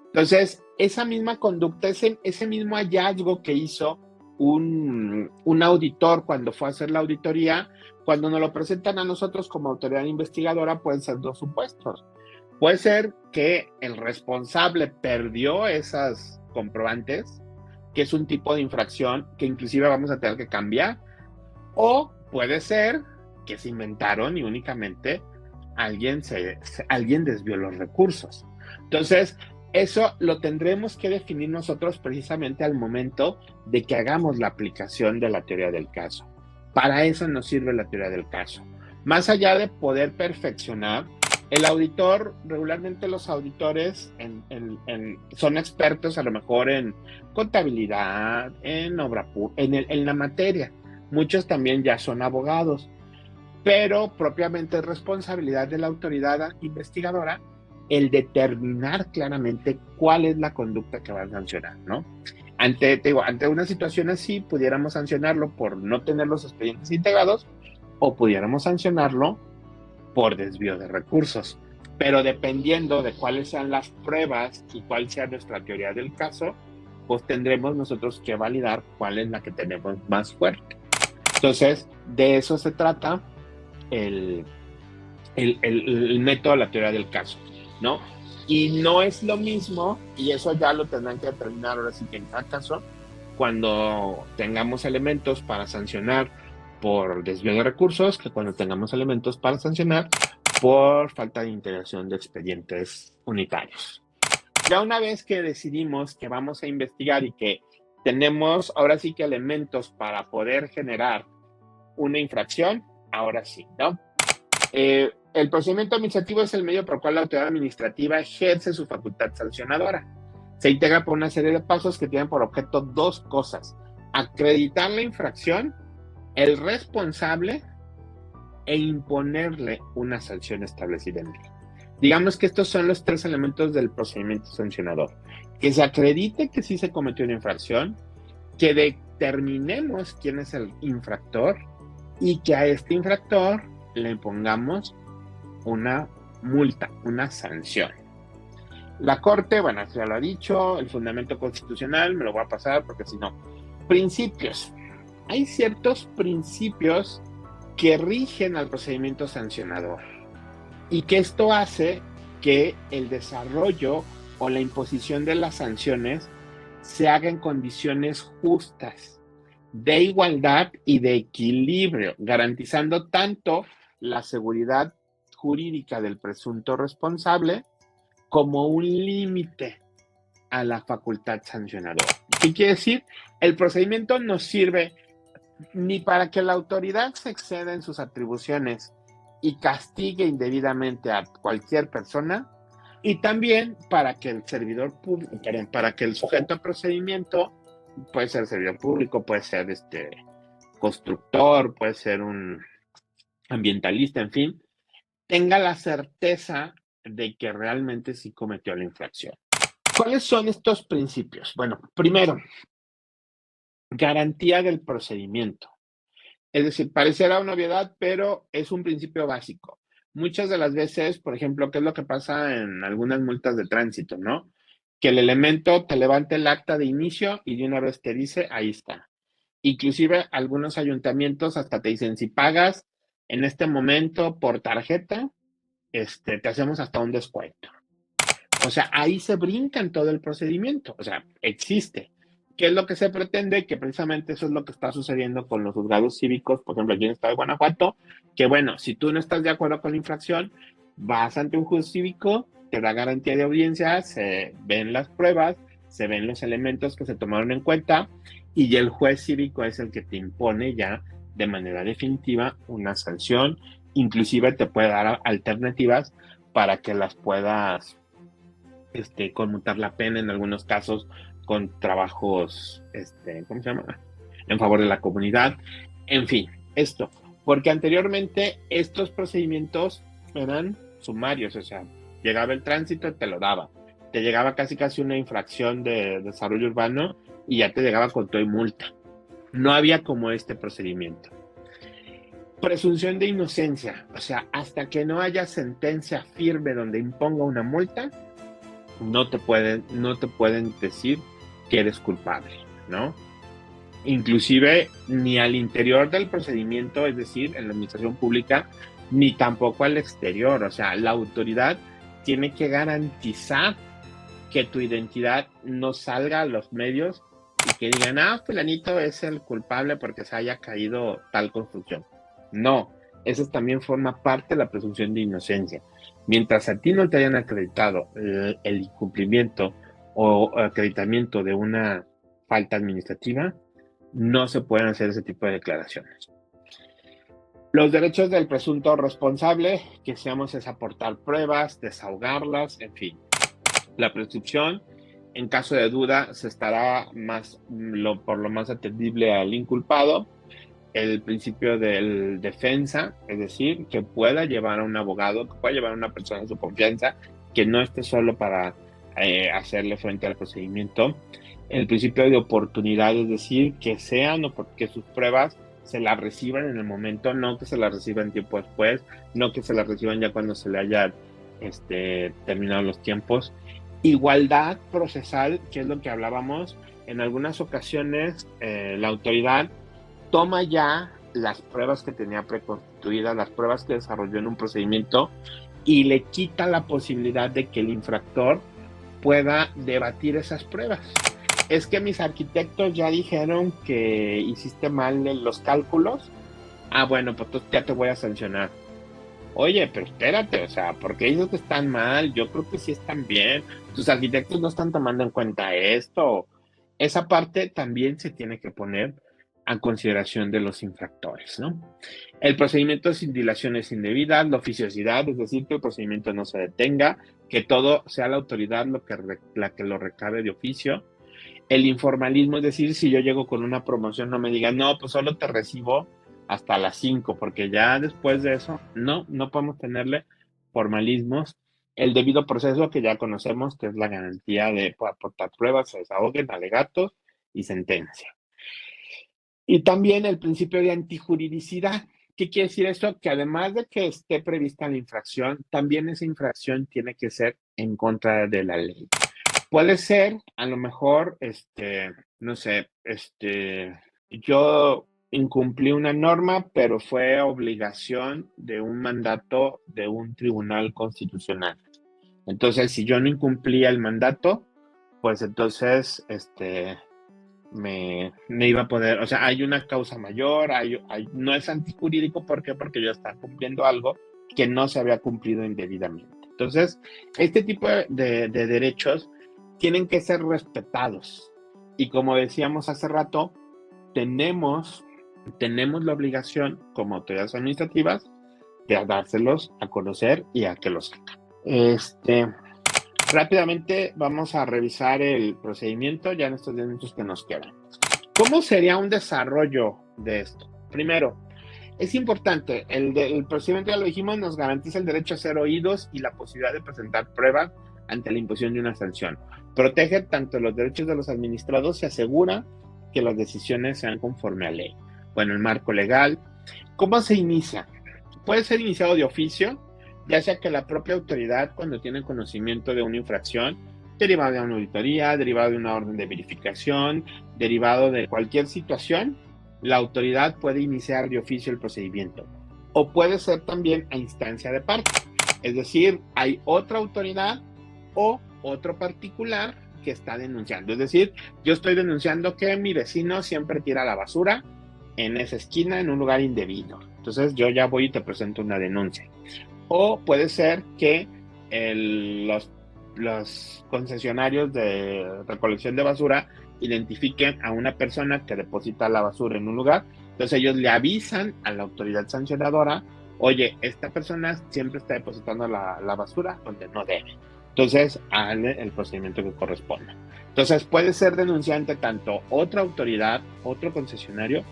Entonces, esa misma conducta, ese mismo hallazgo que hizo un auditor cuando fue a hacer la auditoría, cuando nos lo presentan a nosotros como autoridad investigadora, pueden ser dos supuestos. Puede ser que el responsable perdió esas comprobantes, que es un tipo de infracción que inclusive vamos a tener que cambiar, o puede ser que se inventaron y únicamente alguien desvió los recursos. Entonces, eso lo tendremos que definir nosotros precisamente al momento de que hagamos la aplicación de la teoría del caso. Para eso nos sirve la teoría del caso. Más allá de poder perfeccionar, el auditor, regularmente los auditores son expertos a lo mejor en contabilidad, en obra en la materia. Muchos también ya son abogados, pero propiamente es responsabilidad de la autoridad investigadora el determinar claramente cuál es la conducta que va a sancionar, ¿no? Ante una situación así, pudiéramos sancionarlo por no tener los expedientes integrados o pudiéramos sancionarlo por desvío de recursos. Pero dependiendo de cuáles sean las pruebas y cuál sea nuestra teoría del caso, pues tendremos nosotros que validar cuál es la que tenemos más fuerte. Entonces, de eso se trata el método de la teoría del caso, ¿no? Y no es lo mismo, y eso ya lo tendrán que determinar ahora sí que en cada caso, cuando tengamos elementos para sancionar por desvío de recursos, que cuando tengamos elementos para sancionar por falta de integración de expedientes unitarios. Ya una vez que decidimos que vamos a investigar y que tenemos ahora sí que elementos para poder generar una infracción, ahora sí, ¿no? El procedimiento administrativo es el medio por el cual la autoridad administrativa ejerce su facultad sancionadora. Se integra por una serie de pasos que tienen por objeto dos cosas: acreditar la infracción, el responsable e imponerle una sanción establecida en ley. Digamos que estos son los tres elementos del procedimiento sancionador: que se acredite que sí se cometió una infracción, que determinemos quién es el infractor y que a este infractor le impongamos una multa, una sanción. La Corte, bueno, ya lo ha dicho, el fundamento constitucional, me lo voy a pasar porque si no. Principios. Hay ciertos principios que rigen al procedimiento sancionador y que esto hace que el desarrollo o la imposición de las sanciones se haga en condiciones justas, de igualdad y de equilibrio, garantizando tanto la seguridad jurídica del presunto responsable como un límite a la facultad sancionadora. ¿Qué quiere decir? El procedimiento no sirve ni para que la autoridad se exceda en sus atribuciones y castigue indebidamente a cualquier persona, y también para que el servidor público, para que el sujeto al procedimiento, puede ser servidor público, puede ser constructor, puede ser un ambientalista, en fin, tenga la certeza de que realmente sí cometió la infracción. ¿Cuáles son estos principios? Bueno, primero, garantía del procedimiento. Es decir, parecerá una obviedad, pero es un principio básico. Muchas de las veces, por ejemplo, ¿qué es lo que pasa en algunas multas de tránsito, no? Que el elemento te levante el acta de inicio y de una vez te dice, ahí está. Inclusive algunos ayuntamientos hasta te dicen, si pagas en este momento por tarjeta, te hacemos hasta un descuento. O sea, ahí se brinca en todo el procedimiento. O sea, existe. ¿Qué es lo que se pretende? Que precisamente eso es lo que está sucediendo con los juzgados cívicos, por ejemplo, aquí en el estado de Guanajuato, que bueno, si tú no estás de acuerdo con la infracción, vas ante un juez cívico, te da garantía de audiencia, se ven las pruebas, se ven los elementos que se tomaron en cuenta y el juez cívico es el que te impone ya de manera definitiva una sanción, inclusive te puede dar alternativas para que las puedas conmutar la pena en algunos casos con trabajos, ¿cómo se llama? En favor de la comunidad. En fin, esto. Porque anteriormente estos procedimientos eran sumarios, o sea, llegaba el tránsito, te lo daba. Te llegaba casi una infracción de desarrollo urbano y ya te llegaba con todo y multa. No había como este procedimiento. Presunción de inocencia, o sea, hasta que no haya sentencia firme donde imponga una multa, no te pueden decir que eres culpable, ¿no? Inclusive ni al interior del procedimiento, es decir, en la administración pública, ni tampoco al exterior. O sea, la autoridad tiene que garantizar que tu identidad no salga a los medios y que digan, fulanito es el culpable porque se haya caído tal construcción. No, eso también forma parte de la presunción de inocencia. Mientras a ti no te hayan acreditado el incumplimiento o acreditamiento de una falta administrativa, no se pueden hacer ese tipo de declaraciones. Los derechos del presunto responsable, que seamos, es aportar pruebas, desahogarlas, en fin. La prescripción, en caso de duda, se estará por lo más atendible al inculpado. El principio de defensa, es decir, que pueda llevar a un abogado, que pueda llevar a una persona de su confianza, que no esté solo para hacerle frente al procedimiento. El principio de oportunidad, es decir, que que sus pruebas se las reciban en el momento, no que se las reciban tiempo después, no que se las reciban ya cuando se le hayan terminado los tiempos. Igualdad procesal, que es lo que hablábamos, en algunas ocasiones la autoridad toma ya las pruebas que tenía preconstituidas, las pruebas que desarrolló en un procedimiento y le quita la posibilidad de que el infractor pueda debatir esas pruebas. Es que mis arquitectos ya dijeron que hiciste mal en los cálculos. Bueno, pues ya te voy a sancionar. Oye, pero espérate, o sea, ¿por qué dices que están mal? Yo creo que sí están bien. Tus arquitectos no están tomando en cuenta esto. Esa parte también se tiene que poner a consideración de los infractores, ¿no? El procedimiento sin dilaciones indebidas, la oficiosidad, es decir, que el procedimiento no se detenga, que todo sea la autoridad la que lo recabe de oficio. El informalismo, es decir, si yo llego con una promoción, no me digan, no, pues solo te recibo hasta las 5, porque ya después de eso, no podemos tenerle formalismos. El debido proceso, que ya conocemos, que es la garantía de aportar pruebas, se desahoguen, alegatos y sentencia. Y también el principio de antijuridicidad. ¿Qué quiere decir esto? Que además de que esté prevista la infracción, también esa infracción tiene que ser en contra de la ley. Puede ser, a lo mejor, no sé, yo incumplí una norma, pero fue obligación de un mandato de un tribunal constitucional. Entonces, si yo no incumplía el mandato, pues entonces, me iba a poder, o sea, hay una causa mayor, no es antijurídico, ¿por qué? Porque yo estaba cumpliendo algo que no se había cumplido indebidamente. Entonces, este tipo de derechos tienen que ser respetados. Y como decíamos hace rato, tenemos la obligación, como autoridades administrativas, de dárselos a conocer y a que los hagan. Rápidamente vamos a revisar el procedimiento ya en estos 10 minutos que nos quedan. ¿Cómo sería un desarrollo de esto? Primero, es importante, el procedimiento, ya lo dijimos, nos garantiza el derecho a ser oídos y la posibilidad de presentar pruebas ante la imposición de una sanción. Protege tanto los derechos de los administrados y asegura que las decisiones sean conforme a ley. Bueno, el marco legal. ¿Cómo se inicia? Puede ser iniciado de oficio, ya sea que la propia autoridad, cuando tiene conocimiento de una infracción, derivado de una auditoría, derivado de una orden de verificación, derivado de cualquier situación, la autoridad puede iniciar de oficio el procedimiento. O puede ser también a instancia de parte. Es decir, hay otra autoridad o otro particular que está denunciando. Es decir, yo estoy denunciando que mi vecino siempre tira la basura en esa esquina, en un lugar indebido. Entonces yo ya voy y te presento una denuncia. O puede ser que los concesionarios de recolección de basura identifiquen a una persona que deposita la basura en un lugar. Entonces ellos le avisan a la autoridad sancionadora, oye, esta persona siempre está depositando la basura donde no debe. Entonces, hazle el procedimiento que corresponda. Entonces, puede ser denunciante tanto otra autoridad, otro concesionario,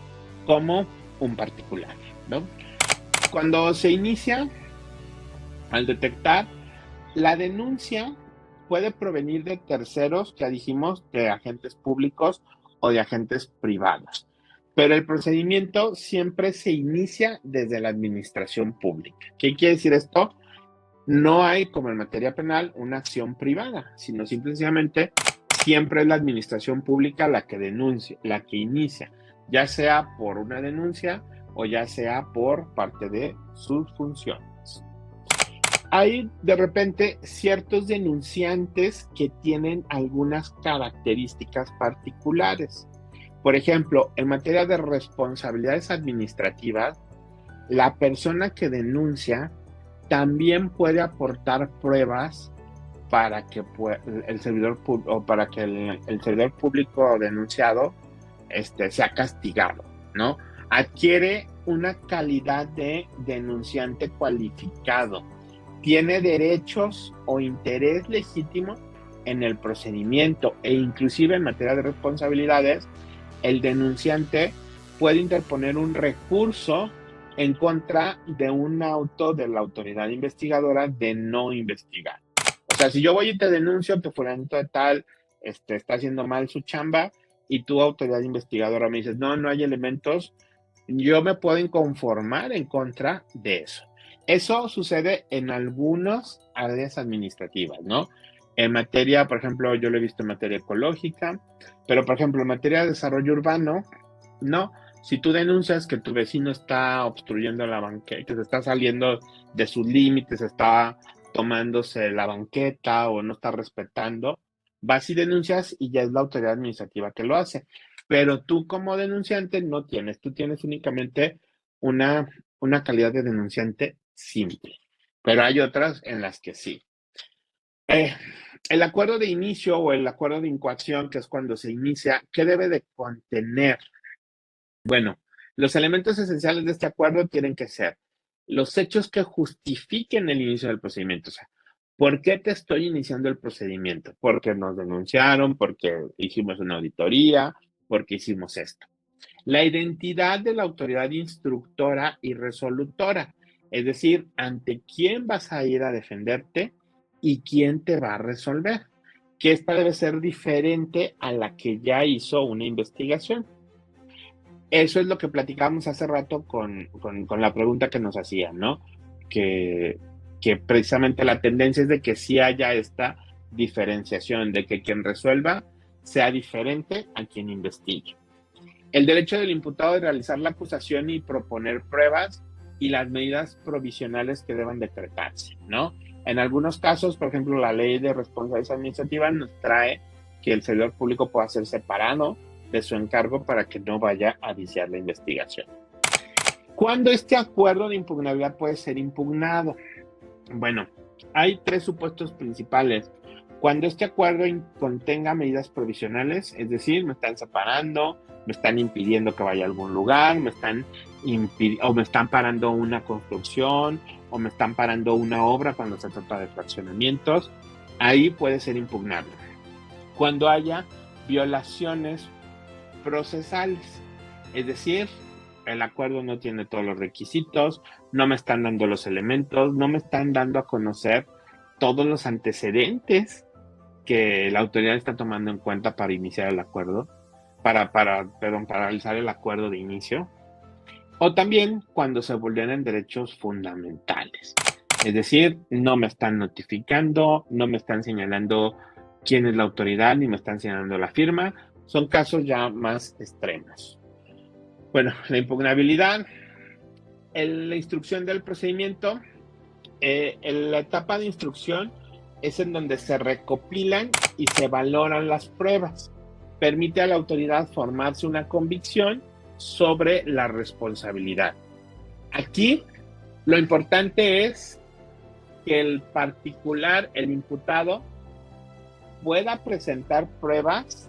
como un particular, ¿no? Cuando se inicia, al detectar, la denuncia puede provenir de terceros, ya dijimos, de agentes públicos o de agentes privados. Pero el procedimiento siempre se inicia desde la administración pública. ¿Qué quiere decir esto? No hay, como en materia penal, una acción privada, sino simplemente siempre es la administración pública la que denuncia, la que inicia, ya sea por una denuncia o ya sea por parte de sus funciones. Hay de repente ciertos denunciantes que tienen algunas características particulares. Por ejemplo, en materia de responsabilidades administrativas, la persona que denuncia también puede aportar pruebas para que el servidor o para que el servidor público denunciado sea castigado, ¿no? Adquiere una calidad de denunciante cualificado, tiene derechos o interés legítimo en el procedimiento e inclusive en materia de responsabilidades, el denunciante puede interponer un recurso en contra de un auto de la autoridad investigadora de no investigar. O sea, si yo voy y te denuncio que fulanito de tal está haciendo mal su chamba y tu autoridad investigadora me dices, no, no hay elementos, yo me puedo inconformar en contra de eso. Eso sucede en algunas áreas administrativas, ¿no? En materia, por ejemplo, yo lo he visto en materia ecológica, pero por ejemplo, en materia de desarrollo urbano, no. Si tú denuncias que tu vecino está obstruyendo la banqueta, que se está saliendo de sus límites, está tomándose la banqueta o no está respetando, vas y denuncias y ya es la autoridad administrativa que lo hace. Pero tú como denunciante no tienes, tú tienes únicamente una, una calidad de denunciante simple, pero hay otras en las que sí. Eh, el acuerdo de inicio o el acuerdo de incoacción, que es cuando se inicia, ¿qué debe de contener? Bueno, los elementos esenciales de este acuerdo tienen que ser los hechos que justifiquen el inicio del procedimiento. O sea, ¿por qué te estoy iniciando el procedimiento? Porque nos denunciaron, porque hicimos una auditoría, porque hicimos esto. La identidad de la autoridad instructora y resolutora, es decir, ante quién vas a ir a defenderte y quién te va a resolver, que esta debe ser diferente a la que ya hizo una investigación. Eso es lo que platicábamos hace rato con la pregunta que nos hacían, ¿no? Que, que precisamente la tendencia es de que sí haya esta diferenciación, de que quien resuelva sea diferente a quien investigue. El derecho del imputado de realizar la acusación y proponer pruebas y las medidas provisionales que deban decretarse, ¿no? En algunos casos, por ejemplo, la ley de responsabilidad administrativa nos trae que el servidor público pueda ser separado de su encargo para que no vaya a viciar la investigación. ¿Cuándo este acuerdo de impugnabilidad puede ser impugnado? Bueno, hay tres supuestos principales. Cuando este acuerdo contenga medidas provisionales, es decir, me están separando, me están impidiendo que vaya a algún lugar, o me están parando una construcción, o me están parando una obra cuando se trata de fraccionamientos, ahí puede ser impugnable. Cuando haya violaciones procesales, es decir, el acuerdo no tiene todos los requisitos, no me están dando los elementos, no me están dando a conocer todos los antecedentes que la autoridad está tomando en cuenta para iniciar el acuerdo, para realizar el acuerdo de inicio, o también cuando se vulneran derechos fundamentales. Es decir, no me están notificando, no me están señalando quién es la autoridad, ni me están señalando la firma. Son casos ya más extremos. Bueno, la impugnabilidad, la instrucción del procedimiento, en la etapa de instrucción es en donde se recopilan y se valoran las pruebas. Permite a la autoridad formarse una convicción sobre la responsabilidad. Aquí lo importante es que el particular, el imputado, pueda presentar pruebas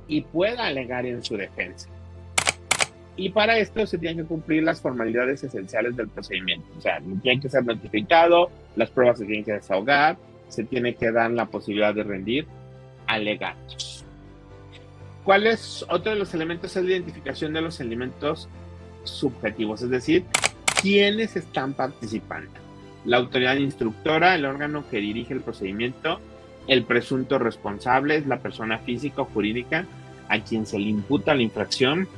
y pueda alegar en su defensa. Y para esto se tienen que cumplir las formalidades esenciales del procedimiento. O sea, tiene que ser notificado, las pruebas se tienen que desahogar, se tiene que dar la posibilidad de rendir alegatos. ¿Cuál es otro de los elementos? Es la identificación de los elementos subjetivos, es decir, quiénes están participando. La autoridad instructora, el órgano que dirige el procedimiento, el presunto responsable es la persona física o jurídica a quien se le imputa la infracción,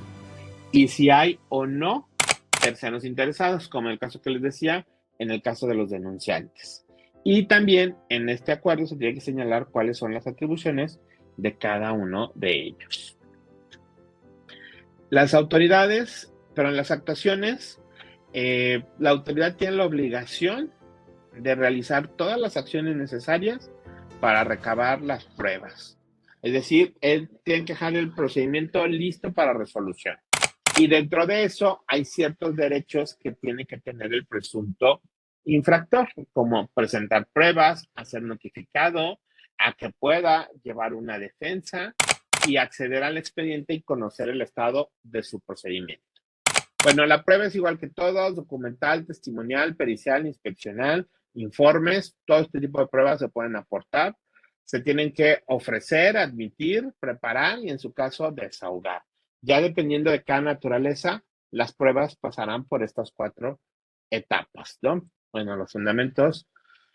y si hay o no terceros interesados, como en el caso que les decía, en el caso de los denunciantes. Y también en este acuerdo se tiene que señalar cuáles son las atribuciones de cada uno de ellos. Las autoridades, pero en las actuaciones, la autoridad tiene la obligación de realizar todas las acciones necesarias para recabar las pruebas. Es decir, él tiene que dejar el procedimiento listo para resolución. Y dentro de eso hay ciertos derechos que tiene que tener el presunto infractor, como presentar pruebas, hacer notificado, a que pueda llevar una defensa y acceder al expediente y conocer el estado de su procedimiento. Bueno, la prueba es igual que todos, documental, testimonial, pericial, inspeccional, informes, todo este tipo de pruebas se pueden aportar, se tienen que ofrecer, admitir, preparar y en su caso desahogar. Ya dependiendo de cada naturaleza, las pruebas pasarán por estas 4 etapas, ¿no? Bueno, los fundamentos.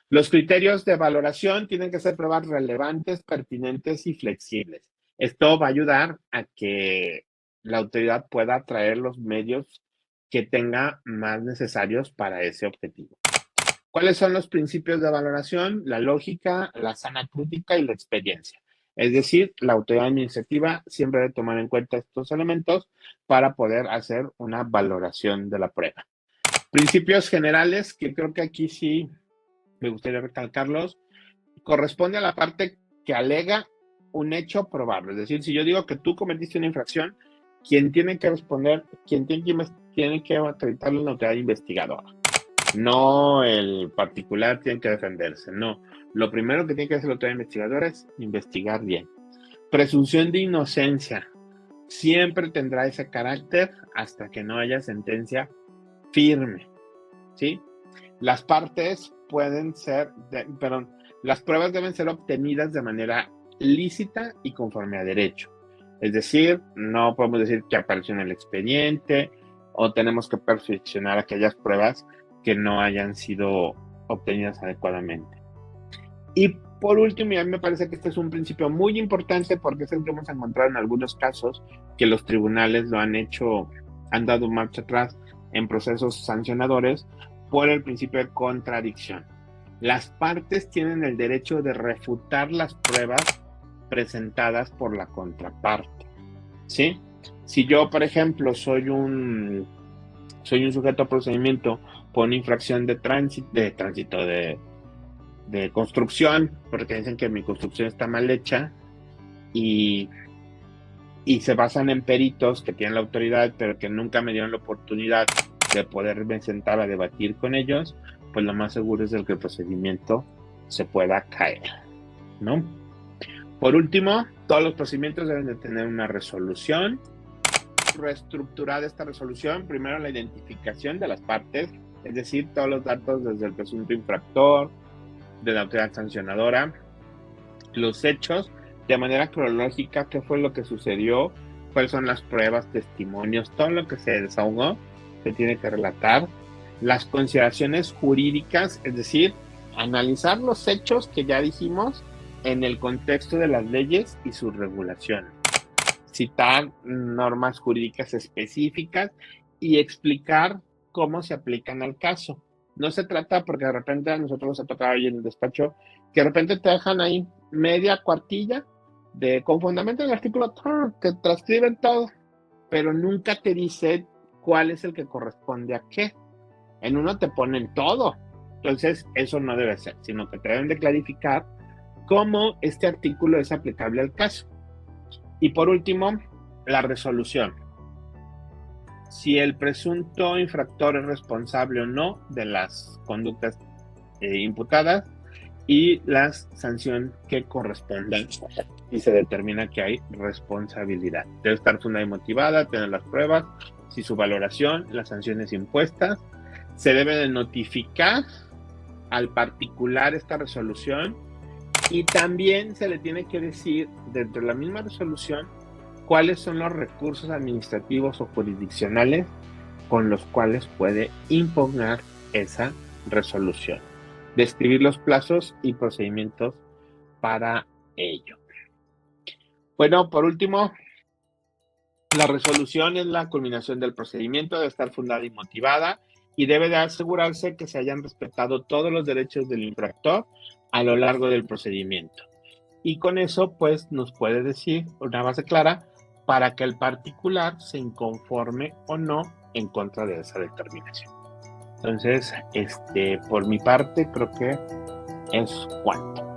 Los criterios de valoración tienen que ser pruebas relevantes, pertinentes y flexibles. Esto va a ayudar a que la autoridad pueda traer los medios que tenga más necesarios para ese objetivo. ¿Cuáles son los principios de valoración? La lógica, la sana crítica y la experiencia. Es decir, la autoridad administrativa siempre debe tomar en cuenta estos elementos para poder hacer una valoración de la prueba. Principios generales, que creo que aquí sí me gustaría recalcarlos, corresponde a la parte que alega un hecho probable. Es decir, si yo digo que tú cometiste una infracción, quien tiene que responder, quien tiene que acreditarlo es la autoridad investigadora. No el particular tiene que defenderse, no. Lo primero que tiene que hacer la autoridad investigadora es investigar bien. Presunción de inocencia. Siempre tendrá ese carácter hasta que no haya sentencia firme, ¿sí? Las partes las pruebas deben ser obtenidas de manera lícita y conforme a derecho. Es decir, no podemos decir que apareció en el expediente o tenemos que perfeccionar aquellas pruebas que no hayan sido obtenidas adecuadamente. Y por último, y a mí me parece que este es un principio muy importante porque es el que hemos encontrado en algunos casos que los tribunales lo han hecho, han dado marcha atrás en procesos sancionadores por el principio de contradicción. Las partes tienen el derecho de refutar las pruebas presentadas por la contraparte, ¿sí? Si yo, por ejemplo, soy un sujeto a procedimiento por una infracción de construcción, porque dicen que mi construcción está mal hecha y se basan en peritos que tienen la autoridad, pero que nunca me dieron la oportunidad de poderme sentar a debatir con ellos, pues lo más seguro es que el procedimiento se pueda caer, ¿no? Por último, todos los procedimientos deben de tener una resolución. Reestructurada esta resolución, primero la identificación de las partes, es decir, todos los datos desde el presunto infractor, de la autoridad sancionadora, los hechos de manera cronológica, qué fue lo que sucedió, cuáles son las pruebas, testimonios, todo lo que se desahogó, se tiene que relatar. Las consideraciones jurídicas, es decir, analizar los hechos que ya dijimos en el contexto de las leyes y sus regulaciones. Citar normas jurídicas específicas y explicar cómo se aplican al caso. No se trata porque de repente a nosotros nos ha tocado ahí en el despacho que de repente te dejan ahí media cuartilla con fundamento del artículo que transcriben todo, pero nunca te dice cuál es el que corresponde a qué. En uno te ponen todo. Entonces, eso no debe ser, sino que te deben de clarificar cómo este artículo es aplicable al caso. Y por último, la resolución. Si el presunto infractor es responsable o no de las conductas imputadas y la sanción que correspondan y se determina que hay responsabilidad. Debe estar fundada y motivada, tener las pruebas, si su valoración, las sanciones impuestas. Se debe de notificar al particular esta resolución y también se le tiene que decir dentro de la misma resolución cuáles son los recursos administrativos o jurisdiccionales con los cuales puede impugnar esa resolución. Describir los plazos y procedimientos para ello. Bueno, por último, la resolución es la culminación del procedimiento, debe estar fundada y motivada y debe de asegurarse que se hayan respetado todos los derechos del infractor a lo largo del procedimiento. Y con eso, pues, nos puede decir una base clara para que el particular se inconforme o no en contra de esa determinación. Entonces, por mi parte, creo que es cuanto.